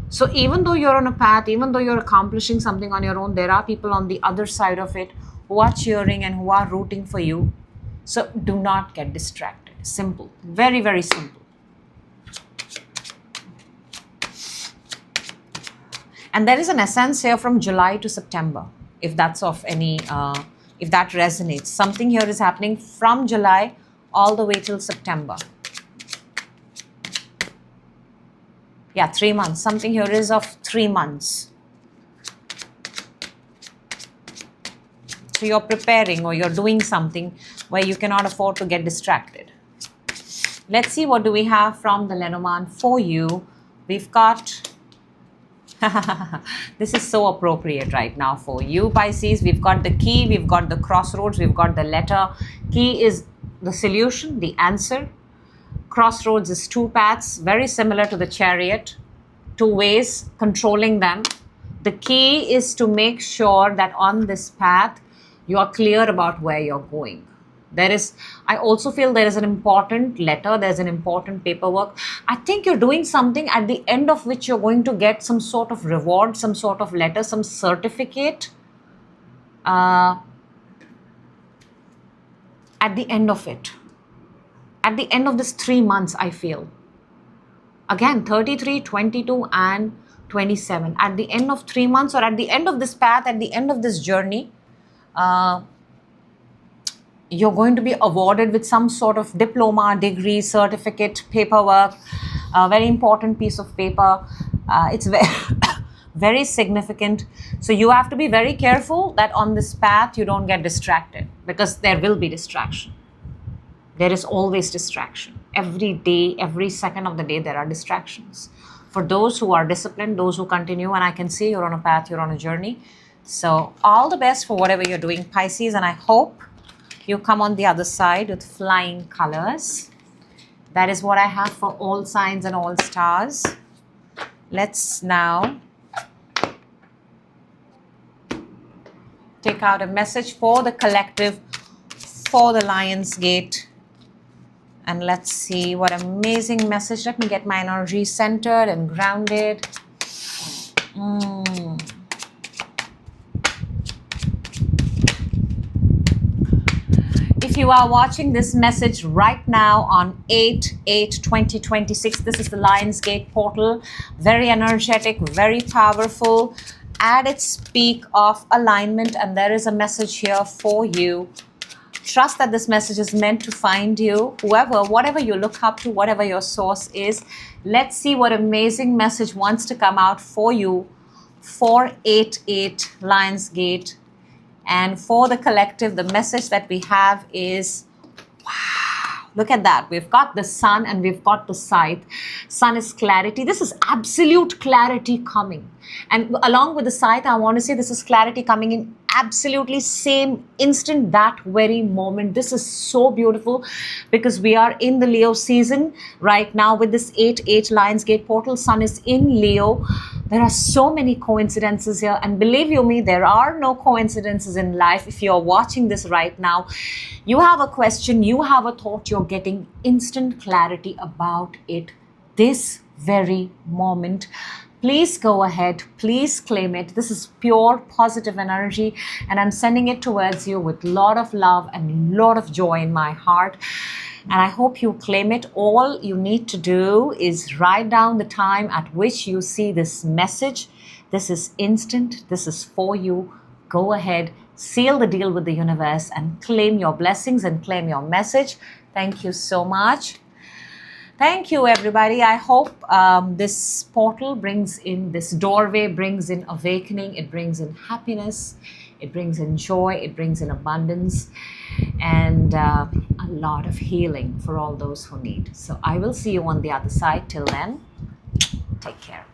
So even though you're on a path, even though you're accomplishing something on your own, there are people on the other side of it who are cheering and who are rooting for you. So do not get distracted. Simple. Very, very simple. And there is an essence here from July to September, if that's of any, if that resonates. Something here is happening from July all the way till September. Yeah, 3 months. Something here is of 3 months. So you're preparing or you're doing something where you cannot afford to get distracted. Let's see what do we have from the Lenormand for you. We've got... This is so appropriate right now for you, Pisces. We've got the key, we've got the crossroads, we've got the letter. Key is the solution, the answer. Crossroads is 2 paths, very similar to the Chariot. 2 ways, controlling them. The key is to make sure that on this path, you are clear about where you're going. I also feel there is an important letter, there's an important paperwork. I think you're doing something at the end of which you're going to get some sort of reward, some sort of letter, some certificate. At the end of it. At the end of this 3 months, I feel. Again, 33, 22 and 27. At the end of 3 months or at the end of this path, at the end of this journey, you're going to be awarded with some sort of diploma, degree, certificate, paperwork, a very important piece of paper. It's very, very significant. So you have to be very careful that on this path you don't get distracted, because there will be distraction. There is always distraction. Every day, every second of the day, there are distractions. For those who are disciplined, those who continue, and I can see you're on a path, you're on a journey. So all the best for whatever you're doing, Pisces, and I hope you come on the other side with flying colors. That is what I have for all signs and all stars. Let's now take out a message for the collective, for the Lion's Gate. And let's see what amazing message. Let me get my energy centered and grounded. If you are watching this message right now on 8/8/2026, this is the Lionsgate portal. Very energetic, very powerful. At its peak of alignment, and there is a message here for you. Trust that this message is meant to find you. Whatever you look up to, whatever your source is, let's see what amazing message wants to come out for you for 8/8 Lionsgate. And for the collective, the message that we have is, wow, look at that. We've got the sun and we've got the scythe. Sun is clarity. This is absolute clarity coming. And along with the scythe, I want to say this is clarity coming in absolutely same instant, that very moment. This is so beautiful because we are in the Leo season right now with this 8/8 Lionsgate portal. Sun is in Leo. There are so many coincidences here, and believe you me, there are no coincidences in life. If you're watching this right now, you have a question, you have a thought, you're getting instant clarity about it this very moment. Please go ahead, please claim it. This is pure positive energy, and I'm sending it towards you with a lot of love and a lot of joy in my heart. And I hope you claim it. All you need to do is write down the time at which you see this message. This is instant. This is for you. Go ahead, seal the deal with the universe and claim your blessings and claim your message. Thank you so much. Thank you, everybody. I hope this portal brings in, this doorway brings in awakening. It brings in happiness. It brings in joy. It brings in abundance and a lot of healing for all those who need. So I will see you on the other side. Till then, take care.